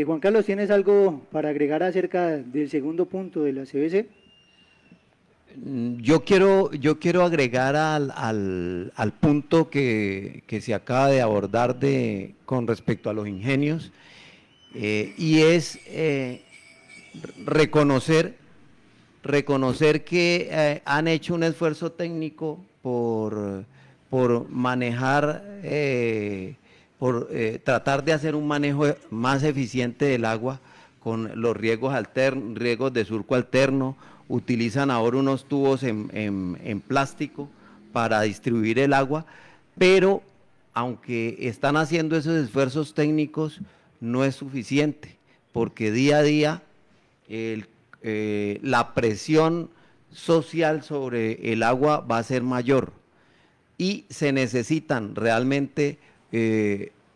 Juan Carlos, ¿tienes algo para agregar acerca del segundo punto de la CBC? Yo quiero agregar al punto que se acaba de abordar con respecto a los ingenios, y es reconocer que han hecho un esfuerzo técnico por manejar, tratar de hacer un manejo más eficiente del agua con los riegos de surco alterno. Utilizan ahora unos tubos en plástico para distribuir el agua, pero aunque están haciendo esos esfuerzos técnicos, no es suficiente, porque día a día la presión social sobre el agua va a ser mayor y se necesitan realmente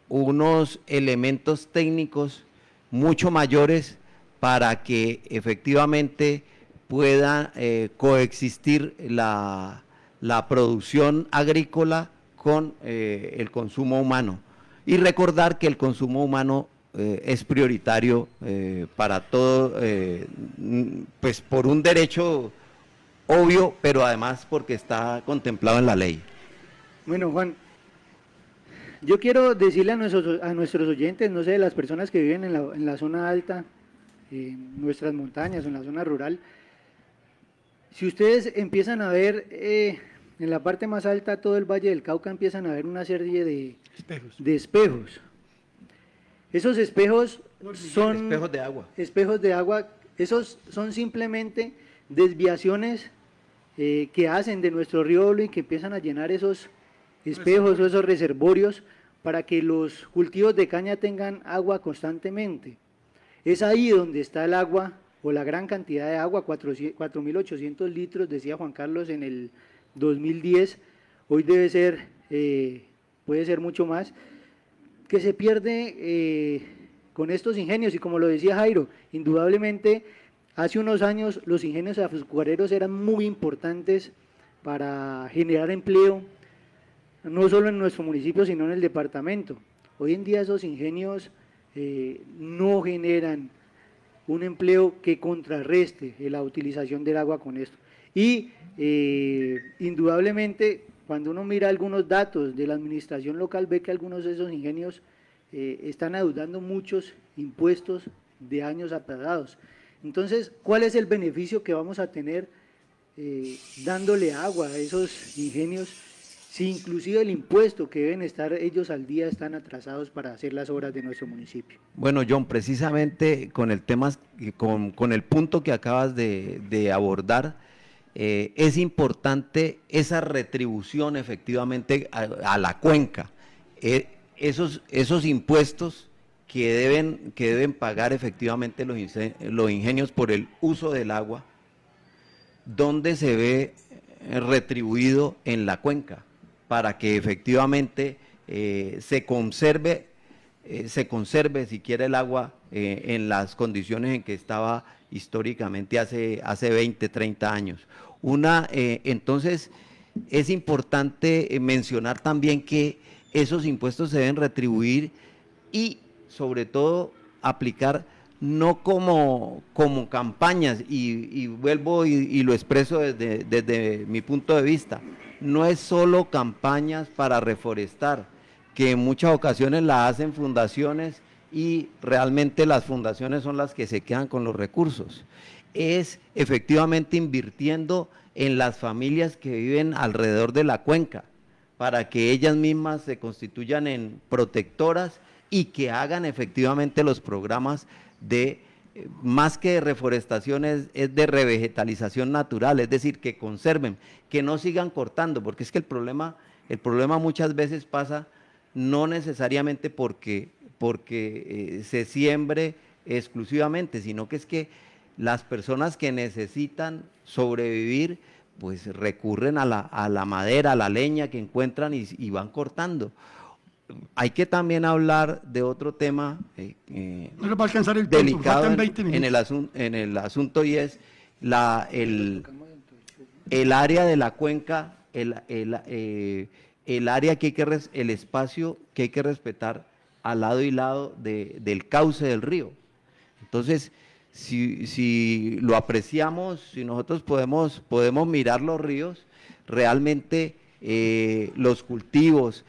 unos elementos técnicos mucho mayores para que efectivamente pueda coexistir la producción agrícola con el consumo humano. Y recordar que el consumo humano es prioritario para todo, pues por un derecho obvio, pero además porque está contemplado en la ley. Bueno, Juan, yo quiero decirle a nuestros oyentes, no sé, las personas que viven en la zona alta, en nuestras montañas, en la zona rural, si ustedes empiezan a ver en la parte más alta, todo el Valle del Cauca, empiezan a ver una serie de espejos. Esos espejos son espejos de agua. Esos son simplemente desviaciones que hacen de nuestro río Olo y que empiezan a llenar esos espejos o esos reservorios para que los cultivos de caña tengan agua constantemente. Es ahí donde está el agua, o la gran cantidad de agua, 4.800 litros, decía Juan Carlos en el 2010, hoy debe ser, puede ser mucho más, que se pierde con estos ingenios. Y como lo decía Jairo, indudablemente hace unos años los ingenios azucareros eran muy importantes para generar empleo, no solo en nuestro municipio, sino en el departamento. Hoy en día esos ingenios no generan un empleo que contrarreste la utilización del agua con esto. Y indudablemente, cuando uno mira algunos datos de la administración local, ve que algunos de esos ingenios están adeudando muchos impuestos de años atrasados. Entonces, ¿cuál es el beneficio que vamos a tener dándole agua a esos ingenios, si inclusive el impuesto que deben estar ellos al día están atrasados para hacer las obras de nuestro municipio? Bueno, John, precisamente con el tema, con el punto que acabas de abordar, es importante esa retribución efectivamente a la cuenca, esos impuestos que deben pagar efectivamente los ingenios por el uso del agua, donde se ve retribuido en la cuenca, para que efectivamente se conserve siquiera el agua en las condiciones en que estaba históricamente hace 20, 30 años. Entonces, es importante mencionar también que esos impuestos se deben retribuir y sobre todo aplicar no como campañas, y vuelvo y lo expreso desde mi punto de vista, no es solo campañas para reforestar, que en muchas ocasiones la hacen fundaciones y realmente las fundaciones son las que se quedan con los recursos. Es efectivamente invirtiendo en las familias que viven alrededor de la cuenca, para que ellas mismas se constituyan en protectoras y que hagan efectivamente los programas de, más que de reforestación, es de revegetalización natural, es decir, que conserven, que no sigan cortando, porque es que el problema muchas veces pasa no necesariamente porque se siembre exclusivamente, sino que es que las personas que necesitan sobrevivir, pues recurren a la madera, a la leña que encuentran y van cortando. Hay que también hablar de otro tema no le va a alcanzar el delicado tiempo, en el asunto, y es el área de la cuenca, el área que hay que el espacio que hay que respetar al lado y lado del cauce del río. Entonces, si lo apreciamos, si nosotros podemos mirar los ríos, realmente los cultivos,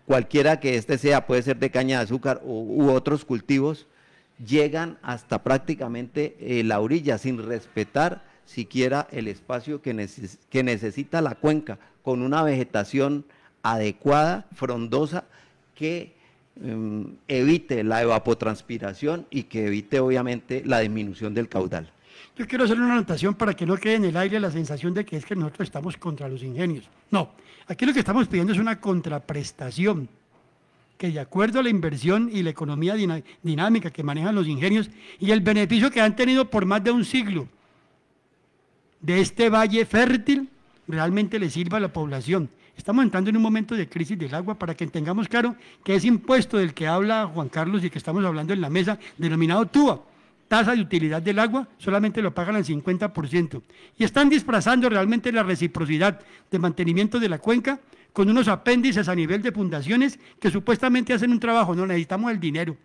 cualquiera que sea, puede ser de caña de azúcar u otros cultivos, llegan hasta prácticamente la orilla, sin respetar siquiera el espacio que necesita la cuenca, con una vegetación adecuada, frondosa, que evite la evapotranspiración y que evite obviamente la disminución del caudal. Yo quiero hacer una anotación para que no quede en el aire la sensación de que es que nosotros estamos contra los ingenios. No, aquí lo que estamos pidiendo es una contraprestación, que de acuerdo a la inversión y la economía dinámica que manejan los ingenios y el beneficio que han tenido por más de un siglo de este valle fértil, realmente le sirva a la población. Estamos entrando en un momento de crisis del agua, para que tengamos claro que ese impuesto del que habla Juan Carlos y que estamos hablando en la mesa, denominado TUA, tasa de utilidad del agua, solamente lo pagan al 50%. Y están disfrazando realmente la reciprocidad de mantenimiento de la cuenca con unos apéndices a nivel de fundaciones que supuestamente hacen un trabajo. No, necesitamos el dinero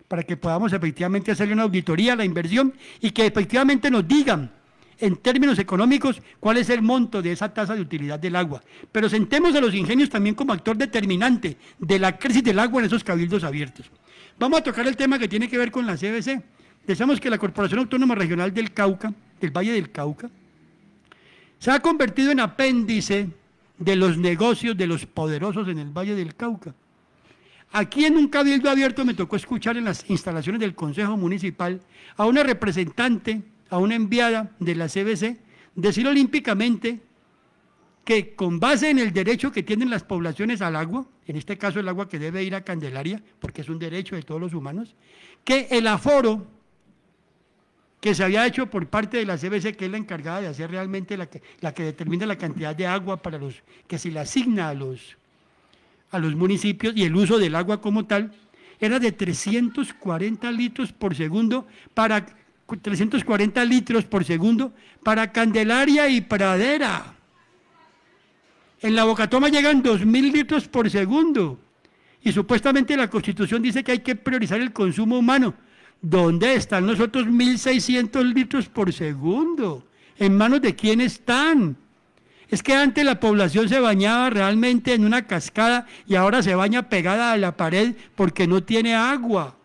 para que podamos efectivamente hacerle una auditoría a la inversión y que efectivamente nos digan en términos económicos cuál es el monto de esa tasa de utilidad del agua. Pero sentemos a los ingenios también como actor determinante de la crisis del agua en esos cabildos abiertos. Vamos a tocar el tema que tiene que ver con la CBC. Decíamos que la Corporación Autónoma Regional del Cauca, del Valle del Cauca, se ha convertido en apéndice de los negocios de los poderosos en el Valle del Cauca. Aquí en un cabildo abierto me tocó escuchar en las instalaciones del Consejo Municipal a una representante, a una enviada de la CBC, decir olímpicamente que con base en el derecho que tienen las poblaciones al agua, en este caso el agua que debe ir a Candelaria, porque es un derecho de todos los humanos, que el aforo que se había hecho por parte de la CBC, que es la encargada de hacer realmente la que determina la cantidad de agua para que se le asigna a los municipios, y el uso del agua como tal, era de 340 litros por segundo para Candelaria y Pradera. En la Bocatoma llegan 2.000 litros por segundo. Y supuestamente la Constitución dice que hay que priorizar el consumo humano. ¿Dónde están los otros 1.600 litros por segundo? ¿En manos de quién están? Es que antes la población se bañaba realmente en una cascada y ahora se baña pegada a la pared porque no tiene agua.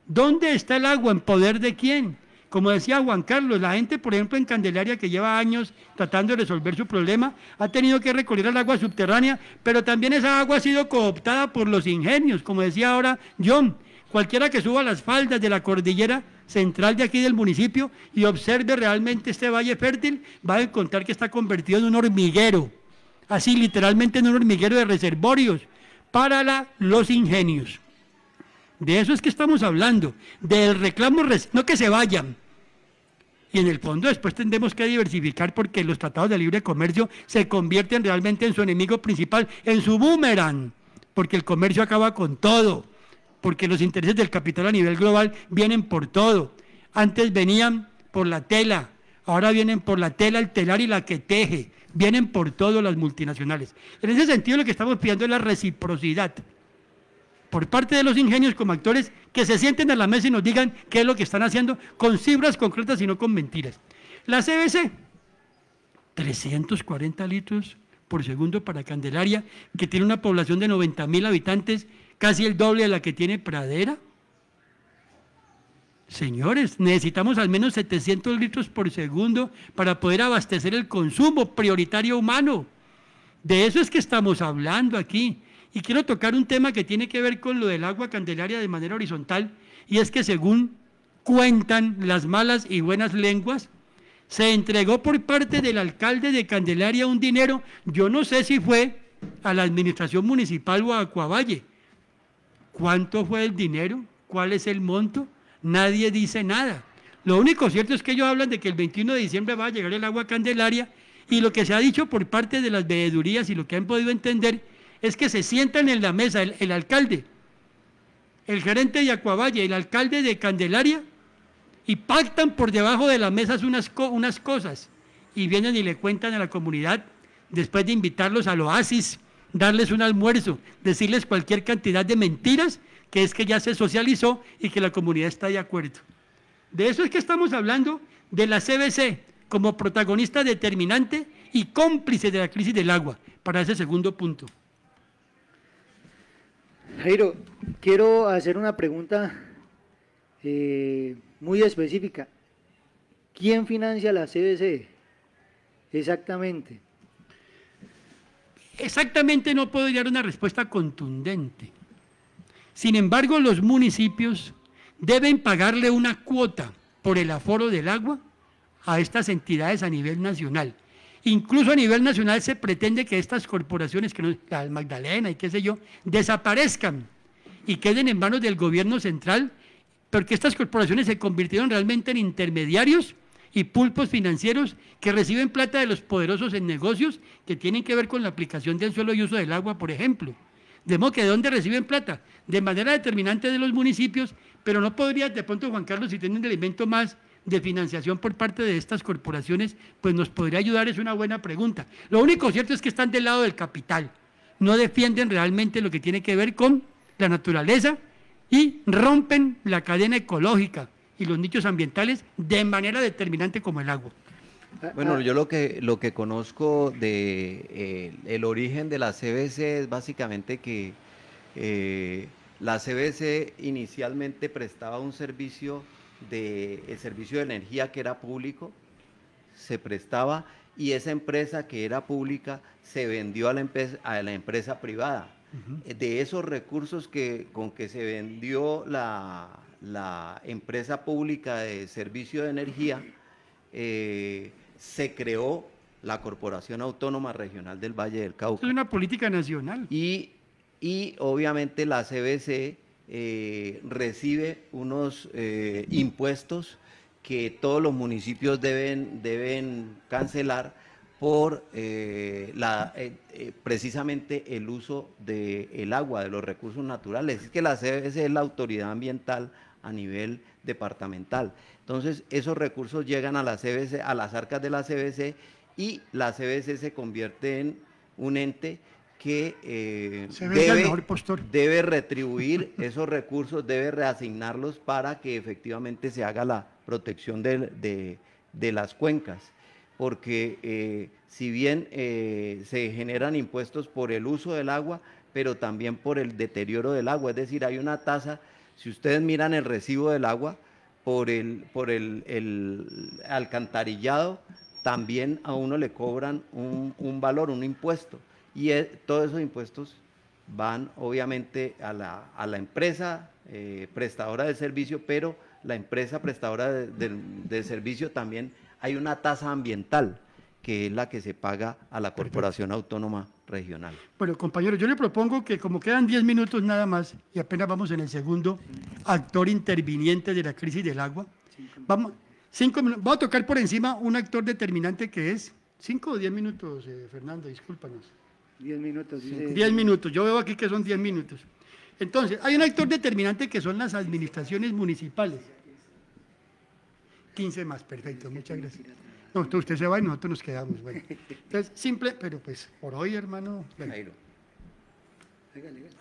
¿Dónde está el agua? ¿En poder de quién? Como decía Juan Carlos, la gente, por ejemplo, en Candelaria, que lleva años tratando de resolver su problema, ha tenido que recurrir al agua subterránea, pero también esa agua ha sido cooptada por los ingenios, como decía ahora John. Cualquiera que suba las faldas de la cordillera central de aquí del municipio y observe realmente este valle fértil, va a encontrar que está convertido en un hormiguero, así literalmente en un hormiguero de reservorios para los ingenios. De eso es que estamos hablando, del reclamo, no que se vayan. Y en el fondo después tendremos que diversificar, porque los tratados de libre comercio se convierten realmente en su enemigo principal, en su boomerang, porque el comercio acaba con todo, porque los intereses del capital a nivel global vienen por todo. Antes venían por la tela, ahora vienen por la tela, el telar y la que teje. vienen por todas las multinacionales. En ese sentido, lo que estamos pidiendo es la reciprocidad por parte de los ingenios como actores, que se sienten a la mesa y nos digan qué es lo que están haciendo con cifras concretas y no con mentiras. La CBC, 340 litros por segundo para Candelaria, que tiene una población de 90.000 habitantes, casi el doble de la que tiene Pradera. Señores, necesitamos al menos 700 litros por segundo para poder abastecer el consumo prioritario humano. De eso es que estamos hablando aquí. Y quiero tocar un tema que tiene que ver con lo del agua Candelaria de manera horizontal, y es que según cuentan las malas y buenas lenguas, se entregó por parte del alcalde de Candelaria un dinero, yo no sé si fue a la administración municipal o a Acuavalle. ¿Cuánto fue el dinero? ¿Cuál es el monto? Nadie dice nada. Lo único cierto es que ellos hablan de que el 21 de diciembre va a llegar el agua Candelaria, y lo que se ha dicho por parte de las veedurías y lo que han podido entender es que se sientan en la mesa el alcalde, el gerente de Acuavalle, el alcalde de Candelaria, y pactan por debajo de las mesas unas cosas, y vienen y le cuentan a la comunidad, después de invitarlos al oasis, darles un almuerzo, decirles cualquier cantidad de mentiras, que es que ya se socializó y que la comunidad está de acuerdo. De eso es que estamos hablando, de la CBC como protagonista determinante y cómplice de la crisis del agua, para ese segundo punto. Jairo, quiero hacer una pregunta muy específica. ¿Quién financia la CBC? Exactamente. Exactamente no puedo dar una respuesta contundente. Sin embargo, los municipios deben pagarle una cuota por el aforo del agua a estas entidades a nivel nacional. Incluso a nivel nacional se pretende que estas corporaciones, que no, la Magdalena y qué sé yo, desaparezcan y queden en manos del gobierno central, porque estas corporaciones se convirtieron realmente en intermediarios y pulpos financieros que reciben plata de los poderosos en negocios que tienen que ver con la aplicación del suelo y uso del agua, por ejemplo. De modo que ¿de dónde reciben plata? De manera determinante de los municipios, pero no podría, de pronto, Juan Carlos, si tiene un elemento más de financiación por parte de estas corporaciones, pues nos podría ayudar, es una buena pregunta. Lo único cierto es que están del lado del capital, no defienden realmente lo que tiene que ver con la naturaleza y rompen la cadena ecológica y los nichos ambientales de manera determinante como el agua. Bueno, yo lo que conozco de el origen de la CBC es básicamente que la CBC inicialmente prestaba un servicio el servicio de energía que era público, se prestaba, y esa empresa que era pública se vendió a la empresa privada. De esos recursos con que se vendió la empresa pública de servicio de energía, se creó la Corporación Autónoma Regional del Valle del Cauca. Es una política nacional. Y obviamente la CBC recibe unos impuestos que todos los municipios deben cancelar por precisamente el uso del agua, de los recursos naturales. Es que la CBC es la autoridad ambiental a nivel departamental. Entonces, esos recursos llegan a la CBC, a las arcas de la CBC, y la CBC se convierte en un ente que debe retribuir esos recursos, debe reasignarlos para que efectivamente se haga la protección de las cuencas. Porque si bien se generan impuestos por el uso del agua, pero también por el deterioro del agua, es decir, hay una tasa, si ustedes miran el recibo del agua, por el alcantarillado, también a uno le cobran un valor, un impuesto. Y todos esos impuestos van obviamente a la empresa prestadora de servicio, pero la empresa prestadora de servicio también hay una tasa ambiental, que es la que se paga a la Corporación Autónoma Regional. Bueno, compañeros, yo le propongo que, como quedan 10 minutos nada más, y apenas vamos en el segundo actor interviniente de la crisis del agua, vamos a tocar por encima un actor determinante que es 5 o 10 minutos, Fernando, discúlpanos. 10 minutos. Dice. 10 minutos, yo veo aquí que son 10 minutos. Entonces, hay un actor determinante que son las administraciones municipales. 15 más, perfecto, muchas gracias. No, entonces usted se va y nosotros nos quedamos. Bueno. Entonces, simple, pero pues por hoy, hermano. Bueno. Jairo.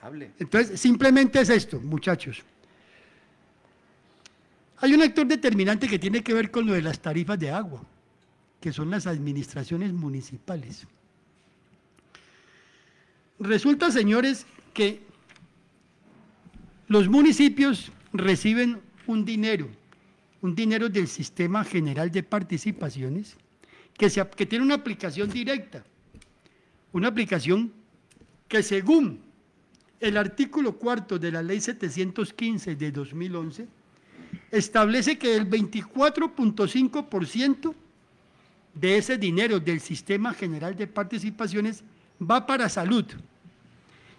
Hable. Entonces, simplemente es esto, muchachos. Hay un actor determinante que tiene que ver con lo de las tarifas de agua, que son las administraciones municipales. Resulta, señores, que los municipios reciben un dinero del Sistema General de Participaciones que tiene una aplicación directa, una aplicación que según el artículo 4 de la Ley 715 de 2011 establece que el 24.5% de ese dinero del Sistema General de Participaciones va para salud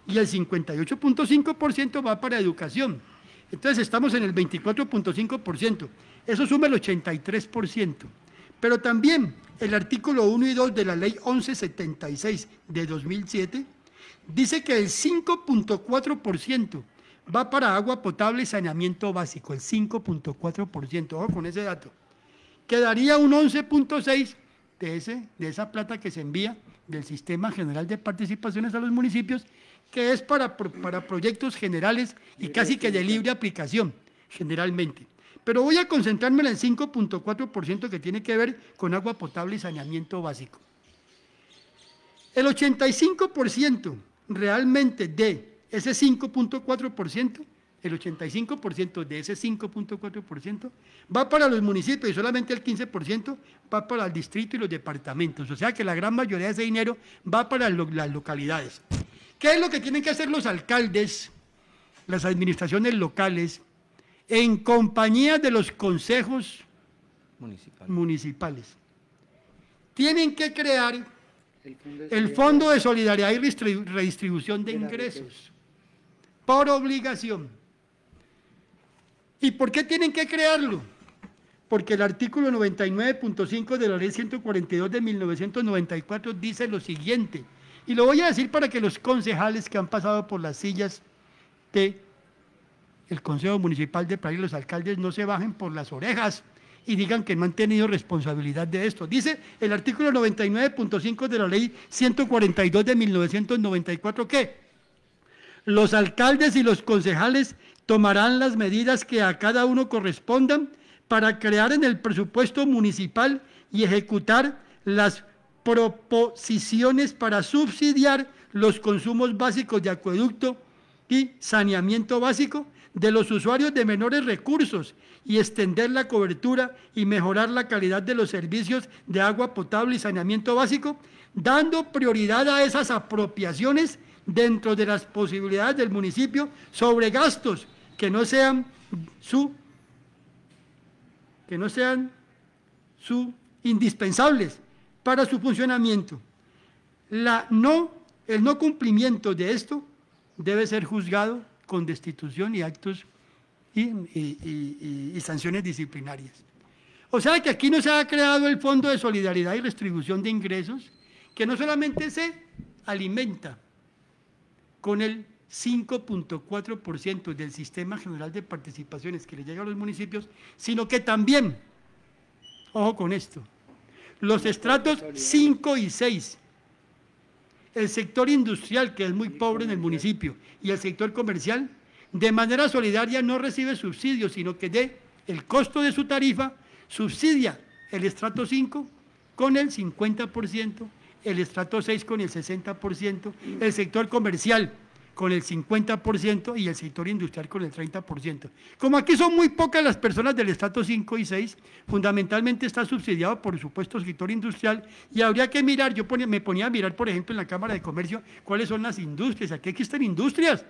y el 58.5% va para educación. Entonces estamos en el 24.5%, eso suma el 83%. Pero también el artículo 1 y 2 de la Ley 1176 de 2007 dice que el 5.4% va para agua potable y saneamiento básico, el 5.4%, ojo con ese dato. Quedaría un 11.6% de esa plata que se envía del Sistema General de Participaciones a los municipios, que es para proyectos generales y casi que de libre aplicación, generalmente. Pero voy a concentrarme en el 5.4% que tiene que ver con agua potable y saneamiento básico. El 85% realmente de ese 5.4%, el 85% de ese 5.4% va para los municipios y solamente el 15% va para el distrito y los departamentos. O sea que la gran mayoría de ese dinero va para las localidades. ¿Qué es lo que tienen que hacer los alcaldes, las administraciones locales, en compañía de los consejos municipales? Tienen que crear el Fondo de Solidaridad y Redistribución de Ingresos, por obligación. ¿Y por qué tienen que crearlo? Porque el artículo 99.5 de la Ley 142 de 1994 dice lo siguiente, y lo voy a decir para que los concejales que han pasado por las sillas del Consejo Municipal de Praia y los alcaldes no se bajen por las orejas y digan que no han tenido responsabilidad de esto. Dice el artículo 99.5 de la Ley 142 de 1994 que los alcaldes y los concejales tomarán las medidas que a cada uno correspondan para crear en el presupuesto municipal y ejecutar las proposiciones para subsidiar los consumos básicos de acueducto y saneamiento básico de los usuarios de menores recursos y extender la cobertura y mejorar la calidad de los servicios de agua potable y saneamiento básico, dando prioridad a esas apropiaciones dentro de las posibilidades del municipio sobre gastos que no sean indispensables para su funcionamiento. El no cumplimiento de esto debe ser juzgado con destitución y actos y sanciones disciplinarias. O sea que aquí no se ha creado el Fondo de Solidaridad y Redistribución de Ingresos, que no solamente se alimenta con el 5.4% del Sistema General de Participaciones que le llega a los municipios, sino que también, ojo con esto, los estratos 5 y 6, el sector industrial, que es muy pobre en el municipio, y el sector comercial, de manera solidaria no recibe subsidios, sino que el costo de su tarifa subsidia el estrato 5 con el 50%, el estrato 6 con el 60%, el sector comercial con el 50% y el sector industrial con el 30%. Como aquí son muy pocas las personas del estrato 5 y 6, fundamentalmente está subsidiado por supuesto el sector industrial y habría que mirar, me ponía a mirar por ejemplo en la Cámara de Comercio cuáles son las industrias, aquí existen industrias,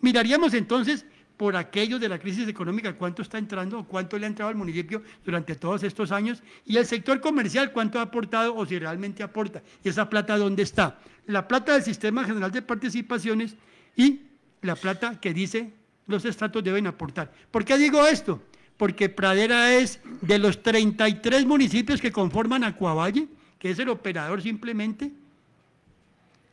miraríamos entonces por aquello de la crisis económica, cuánto está entrando o cuánto le ha entrado al municipio durante todos estos años, y el sector comercial, cuánto ha aportado o si realmente aporta, y esa plata ¿dónde está? La plata del Sistema General de Participaciones y la plata que dice los estratos deben aportar. ¿Por qué digo esto? Porque Pradera es de los 33 municipios que conforman Acuavalle, que es el operador simplemente.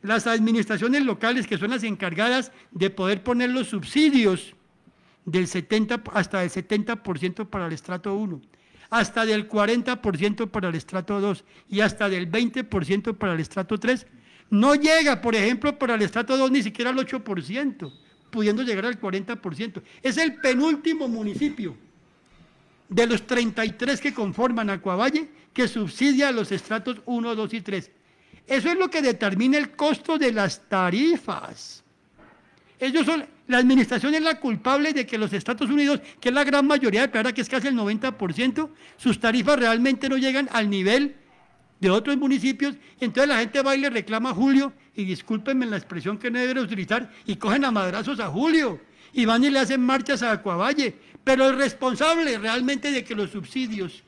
Las administraciones locales, que son las encargadas de poder poner los subsidios del 70 hasta el 70% para el estrato 1. hasta del 40% para el estrato 2 y hasta del 20% para el estrato 3. No llega, por ejemplo, para el estrato 2 ni siquiera al 8%, pudiendo llegar al 40%. Es el penúltimo municipio de los 33 que conforman Acuavalle que subsidia a los estratos 1, 2 y 3. Eso es lo que determina el costo de las tarifas. La administración es la culpable de que los estratos 1 y 2, que es la gran mayoría de Pereira, que es casi el 90%, sus tarifas realmente no llegan al nivel de otros municipios. Entonces la gente va y le reclama a Julio, y discúlpenme la expresión que no debería utilizar, y cogen a madrazos a Julio, y van y le hacen marchas a Acuavalle. Pero el responsable realmente de que los subsidios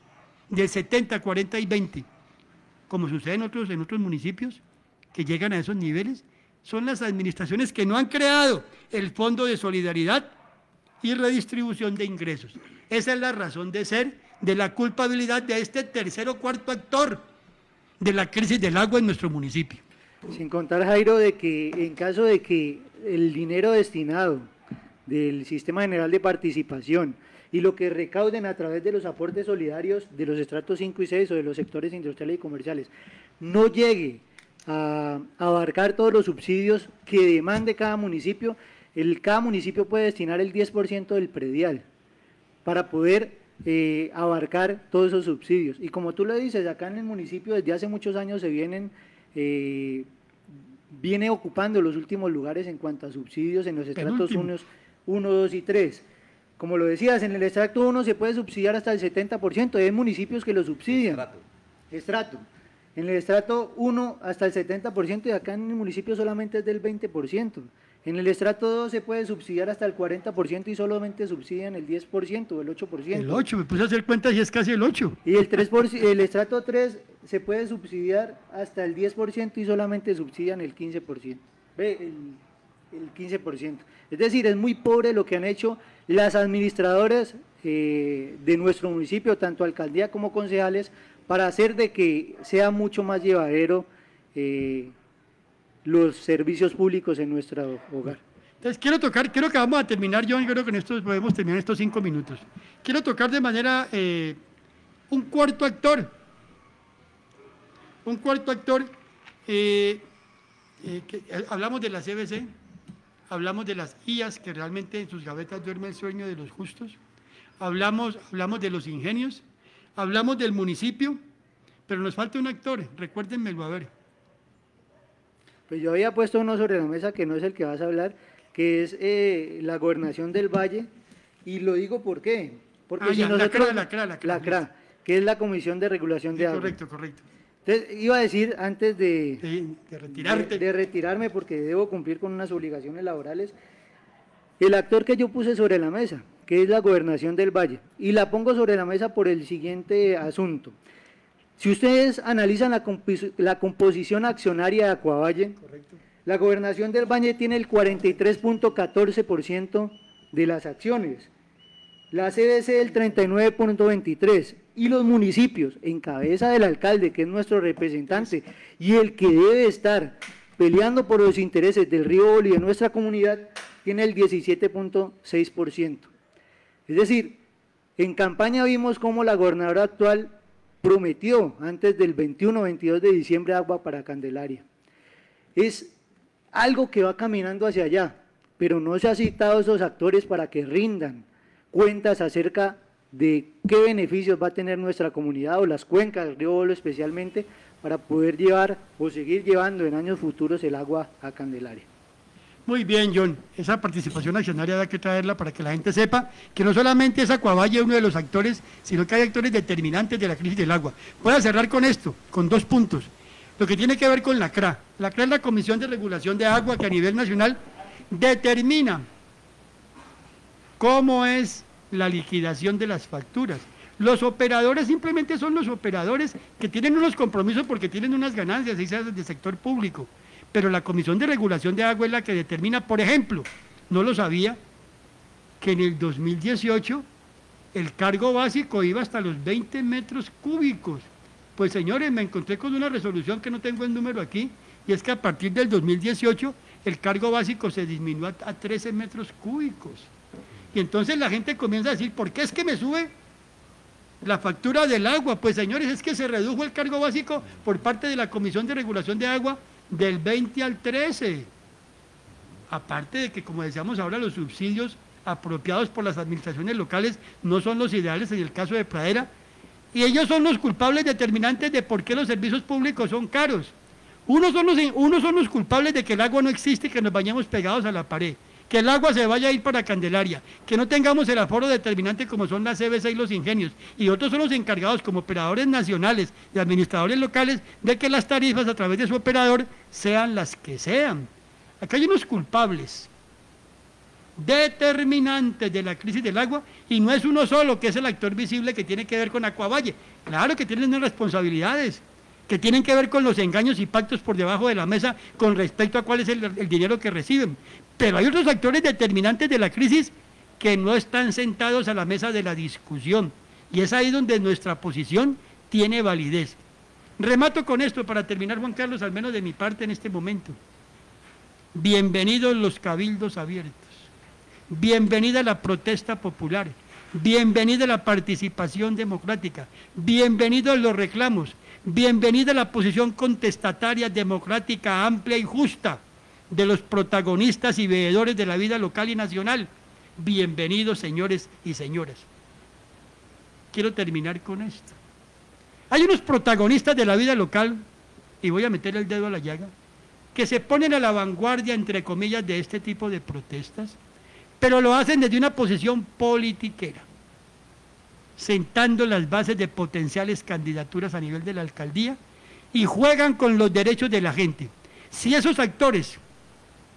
del 70, 40 y 20, como sucede en otros municipios, que llegan a esos niveles, son las administraciones que no han creado el Fondo de Solidaridad y Redistribución de Ingresos. Esa es la razón de ser de la culpabilidad de este tercer o cuarto actor de la crisis del agua en nuestro municipio. Sin contar, Jairo, de que en caso de que el dinero destinado del Sistema General de Participación y lo que recauden a través de los aportes solidarios de los estratos 5 y 6 o de los sectores industriales y comerciales no llegue a abarcar todos los subsidios que demande cada municipio, cada municipio puede destinar el 10% del predial para poder abarcar todos esos subsidios. Y como tú lo dices, acá en el municipio desde hace muchos años se viene ocupando los últimos lugares en cuanto a subsidios en los estratos 1, 2 y 3. Como lo decías, en el estrato 1 se puede subsidiar hasta el 70%, hay municipios que lo subsidian. Estrato. En el estrato 1 hasta el 70% y acá en el municipio solamente es del 20%. En el estrato 2 se puede subsidiar hasta el 40% y solamente subsidian el 10% o el 8%. El 8%, me puse a hacer cuentas y es casi el 8%. Y el estrato 3 se puede subsidiar hasta el 10% y solamente subsidian el 15%. El 15%. Es decir, es muy pobre lo que han hecho las administradoras de nuestro municipio, tanto alcaldía como concejales, para hacer de que sea mucho más llevadero los servicios públicos en nuestro hogar. Entonces creo que vamos a terminar, yo creo que en estos podemos terminar estos 5 minutos. Quiero tocar de manera un cuarto actor. Hablamos de la CBC, hablamos de las IAS, que realmente en sus gavetas duerme el sueño de los justos, hablamos de los ingenios, hablamos del municipio, pero nos falta un actor, recuérdenmelo a ver. Pues yo había puesto uno sobre la mesa que no es el que vas a hablar, que es la gobernación del Valle, y lo digo ¿por qué? Porque si nosotros, la CRA, que es la Comisión de Regulación de Agua. Correcto. Entonces, iba a decir antes de retirarme, porque debo cumplir con unas obligaciones laborales, el actor que yo puse sobre la mesa, que es la gobernación del Valle, y la pongo sobre la mesa por el siguiente asunto. Si ustedes analizan la composición accionaria de Acuavalle, correcto, la gobernación del Valle tiene el 43.14% de las acciones, la CBC el 39.23%, y los municipios, en cabeza del alcalde, que es nuestro representante, y el que debe estar peleando por los intereses del río Boli y de nuestra comunidad, tiene el 17.6%. Es decir, en campaña vimos cómo la gobernadora actual prometió antes del 21-22 de diciembre agua para Candelaria. Es algo que va caminando hacia allá, pero no se ha citado a esos actores para que rindan cuentas acerca de qué beneficios va a tener nuestra comunidad o las cuencas del río Bolo especialmente para poder llevar o seguir llevando en años futuros el agua a Candelaria. Muy bien, John, esa participación accionaria hay que traerla para que la gente sepa que no solamente es Acuavalle uno de los actores, sino que hay actores determinantes de la crisis del agua. Voy a cerrar con esto, con 2 puntos. Lo que tiene que ver con la CRA. La CRA es la Comisión de Regulación de Agua que a nivel nacional determina cómo es la liquidación de las facturas. Los operadores simplemente son los operadores que tienen unos compromisos porque tienen unas ganancias, y sea del sector público. Pero la Comisión de Regulación de Agua es la que determina, por ejemplo, no lo sabía, que en el 2018 el cargo básico iba hasta los 20 metros cúbicos. Pues señores, me encontré con una resolución que no tengo el número aquí, y es que a partir del 2018 el cargo básico se disminuyó a 13 metros cúbicos. Y entonces la gente comienza a decir, ¿por qué es que me sube La factura del agua, pues señores, es que se redujo el cargo básico por parte de la Comisión de Regulación de Agua del 20 al 13. Aparte de que, como decíamos ahora, los subsidios apropiados por las administraciones locales no son los ideales en el caso de Pradera, y ellos son los culpables determinantes de por qué los servicios públicos son caros. Unos son los culpables de que el agua no existe y que nos bañemos pegados a la pared, que el agua se vaya a ir para Candelaria, que no tengamos el aforo determinante como son las CBC y los ingenios, y otros son los encargados como operadores nacionales y administradores locales de que las tarifas a través de su operador sean las que sean. Acá hay unos culpables determinantes de la crisis del agua, y no es uno solo, que es el actor visible que tiene que ver con Acuavalle. Claro que tienen unas responsabilidades, que tienen que ver con los engaños y pactos por debajo de la mesa con respecto a cuál es el dinero que reciben. Pero hay otros actores determinantes de la crisis que no están sentados a la mesa de la discusión, y es ahí donde nuestra posición tiene validez. Remato con esto para terminar, Juan Carlos, al menos de mi parte en este momento. Bienvenidos los cabildos abiertos, bienvenida la protesta popular, bienvenida la participación democrática, bienvenidos los reclamos, bienvenida la posición contestataria, democrática, amplia y justa de los protagonistas y veedores de la vida local y nacional. Bienvenidos, señores y señoras. Quiero terminar con esto. Hay unos protagonistas de la vida local, y voy a meter el dedo a la llaga, que se ponen a la vanguardia, entre comillas, de este tipo de protestas, pero lo hacen desde una posición politiquera, sentando las bases de potenciales candidaturas a nivel de la alcaldía, y juegan con los derechos de la gente. Si esos actores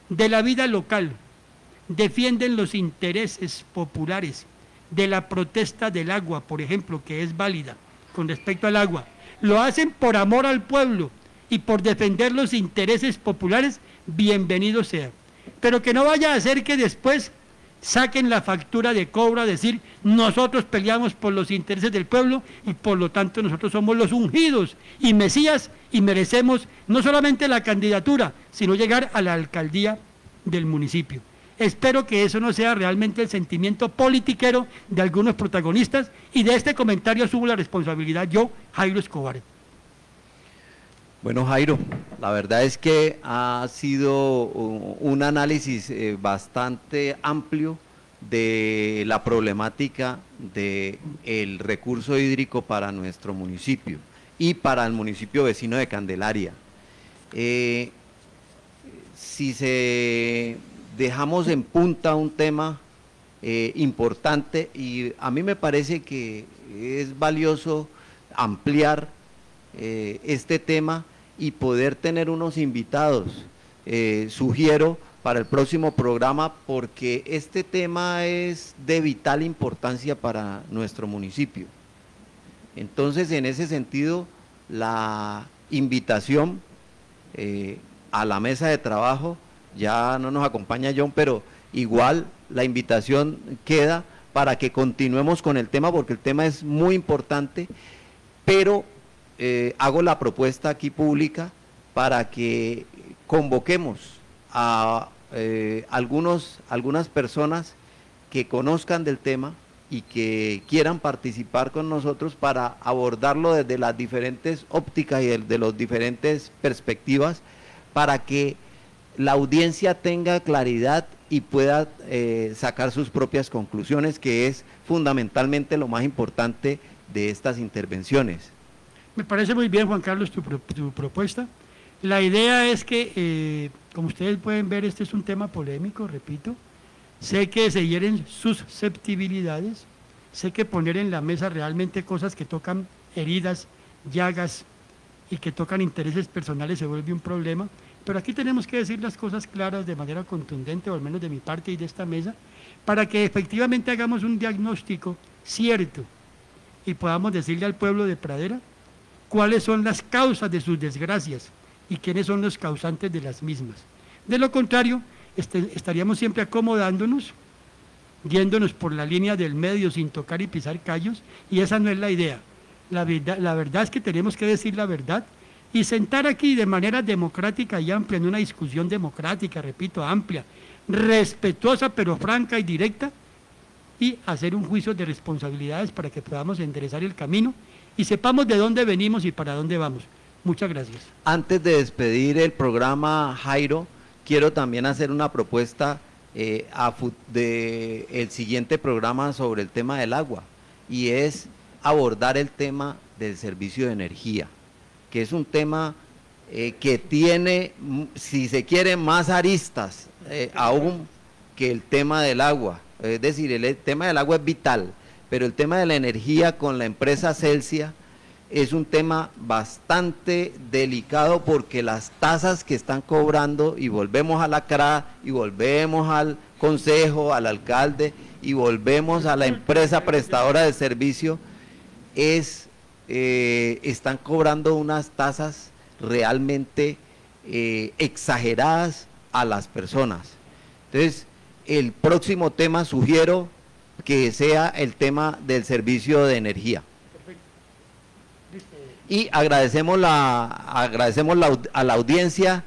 de la vida local defienden los intereses populares de la protesta del agua, por ejemplo, que es válida con respecto al agua, lo hacen por amor al pueblo y por defender los intereses populares, bienvenido sea. Pero que no vaya a ser que después saquen la factura de cobro a decir, nosotros peleamos por los intereses del pueblo y por lo tanto nosotros somos los ungidos y mesías y merecemos no solamente la candidatura, sino llegar a la alcaldía del municipio. Espero que eso no sea realmente el sentimiento politiquero de algunos protagonistas, y de este comentario asumo la responsabilidad yo, Jairo Escobar. Bueno, Jairo, la verdad es que ha sido un análisis bastante amplio de la problemática del recurso hídrico para nuestro municipio y para el municipio vecino de Candelaria. Si dejamos en punta un tema importante, y a mí me parece que es valioso ampliar este tema y poder tener unos invitados, sugiero para el próximo programa, porque este tema es de vital importancia para nuestro municipio. Entonces, en ese sentido, la invitación a la mesa de trabajo, ya no nos acompaña John, pero igual la invitación queda para que continuemos con el tema, porque el tema es muy importante, pero hago la propuesta aquí pública para que convoquemos a algunas personas que conozcan del tema y que quieran participar con nosotros para abordarlo desde las diferentes ópticas y de las diferentes perspectivas, para que la audiencia tenga claridad y pueda sacar sus propias conclusiones, que es fundamentalmente lo más importante de estas intervenciones. Me parece muy bien, Juan Carlos, tu propuesta. La idea es que, como ustedes pueden ver, este es un tema polémico, repito. Sé que se hieren susceptibilidades, sé que poner en la mesa realmente cosas que tocan heridas, llagas y que tocan intereses personales se vuelve un problema, pero aquí tenemos que decir las cosas claras de manera contundente, o al menos de mi parte y de esta mesa, para que efectivamente hagamos un diagnóstico cierto y podamos decirle al pueblo de Pradera cuáles son las causas de sus desgracias y quiénes son los causantes de las mismas. De lo contrario, estaríamos siempre acomodándonos, yéndonos por la línea del medio sin tocar y pisar callos, y esa no es la idea. La verdad es que tenemos que decir la verdad y sentar aquí de manera democrática y amplia, en una discusión democrática, repito, amplia, respetuosa pero franca y directa, y hacer un juicio de responsabilidades para que podamos enderezar el camino y sepamos de dónde venimos y para dónde vamos. Muchas gracias. Antes de despedir el programa, Jairo, quiero también hacer una propuesta de el siguiente programa sobre el tema del agua, y es abordar el tema del servicio de energía, que es un tema que tiene, si se quiere, más aristas aún que el tema del agua. Es decir, el tema del agua es vital, pero el tema de la energía con la empresa Celsia es un tema bastante delicado, porque las tasas que están cobrando, y volvemos a la CRA, y volvemos al consejo, al alcalde, y volvemos a la empresa prestadora de servicio, están cobrando unas tasas realmente exageradas a las personas. Entonces, el próximo tema sugiero que sea el tema del servicio de energía. Y agradecemos a la audiencia,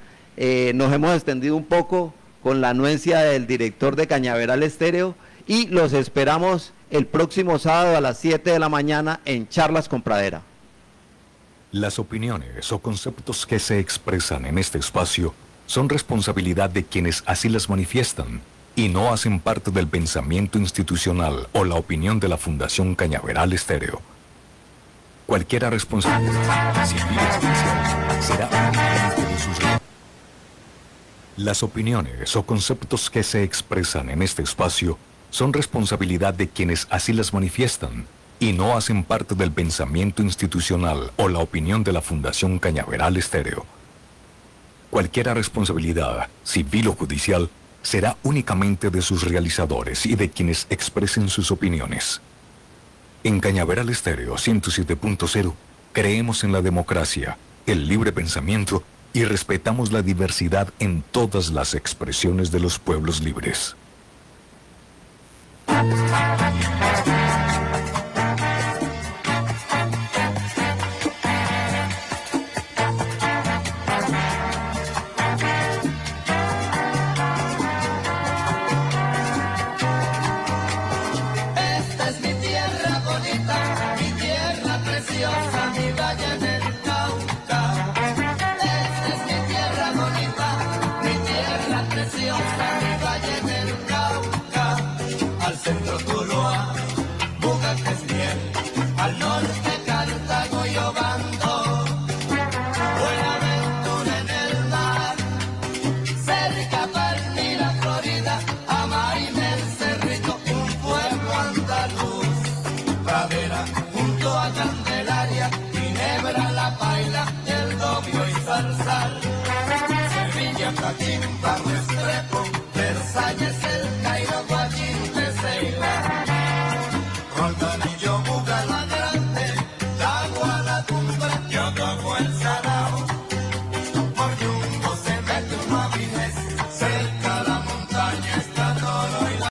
nos hemos extendido un poco con la anuencia del director de Cañaveral Estéreo, y los esperamos el próximo sábado a las 7 de la mañana en Charlas con Pradera. Las opiniones o conceptos que se expresan en este espacio son responsabilidad de quienes así las manifiestan y no hacen parte del pensamiento institucional o la opinión de la Fundación Cañaveral Estéreo. Cualquiera responsabilidad civil o judicial será únicamente de sus... Las opiniones o conceptos que se expresan en este espacio son responsabilidad de quienes así las manifiestan y no hacen parte del pensamiento institucional o la opinión de la Fundación Cañaveral Estéreo. Cualquiera responsabilidad civil o judicial será únicamente de sus realizadores y de quienes expresen sus opiniones. En Cañaveral Estéreo 107.0 creemos en la democracia, el libre pensamiento y respetamos la diversidad en todas las expresiones de los pueblos libres.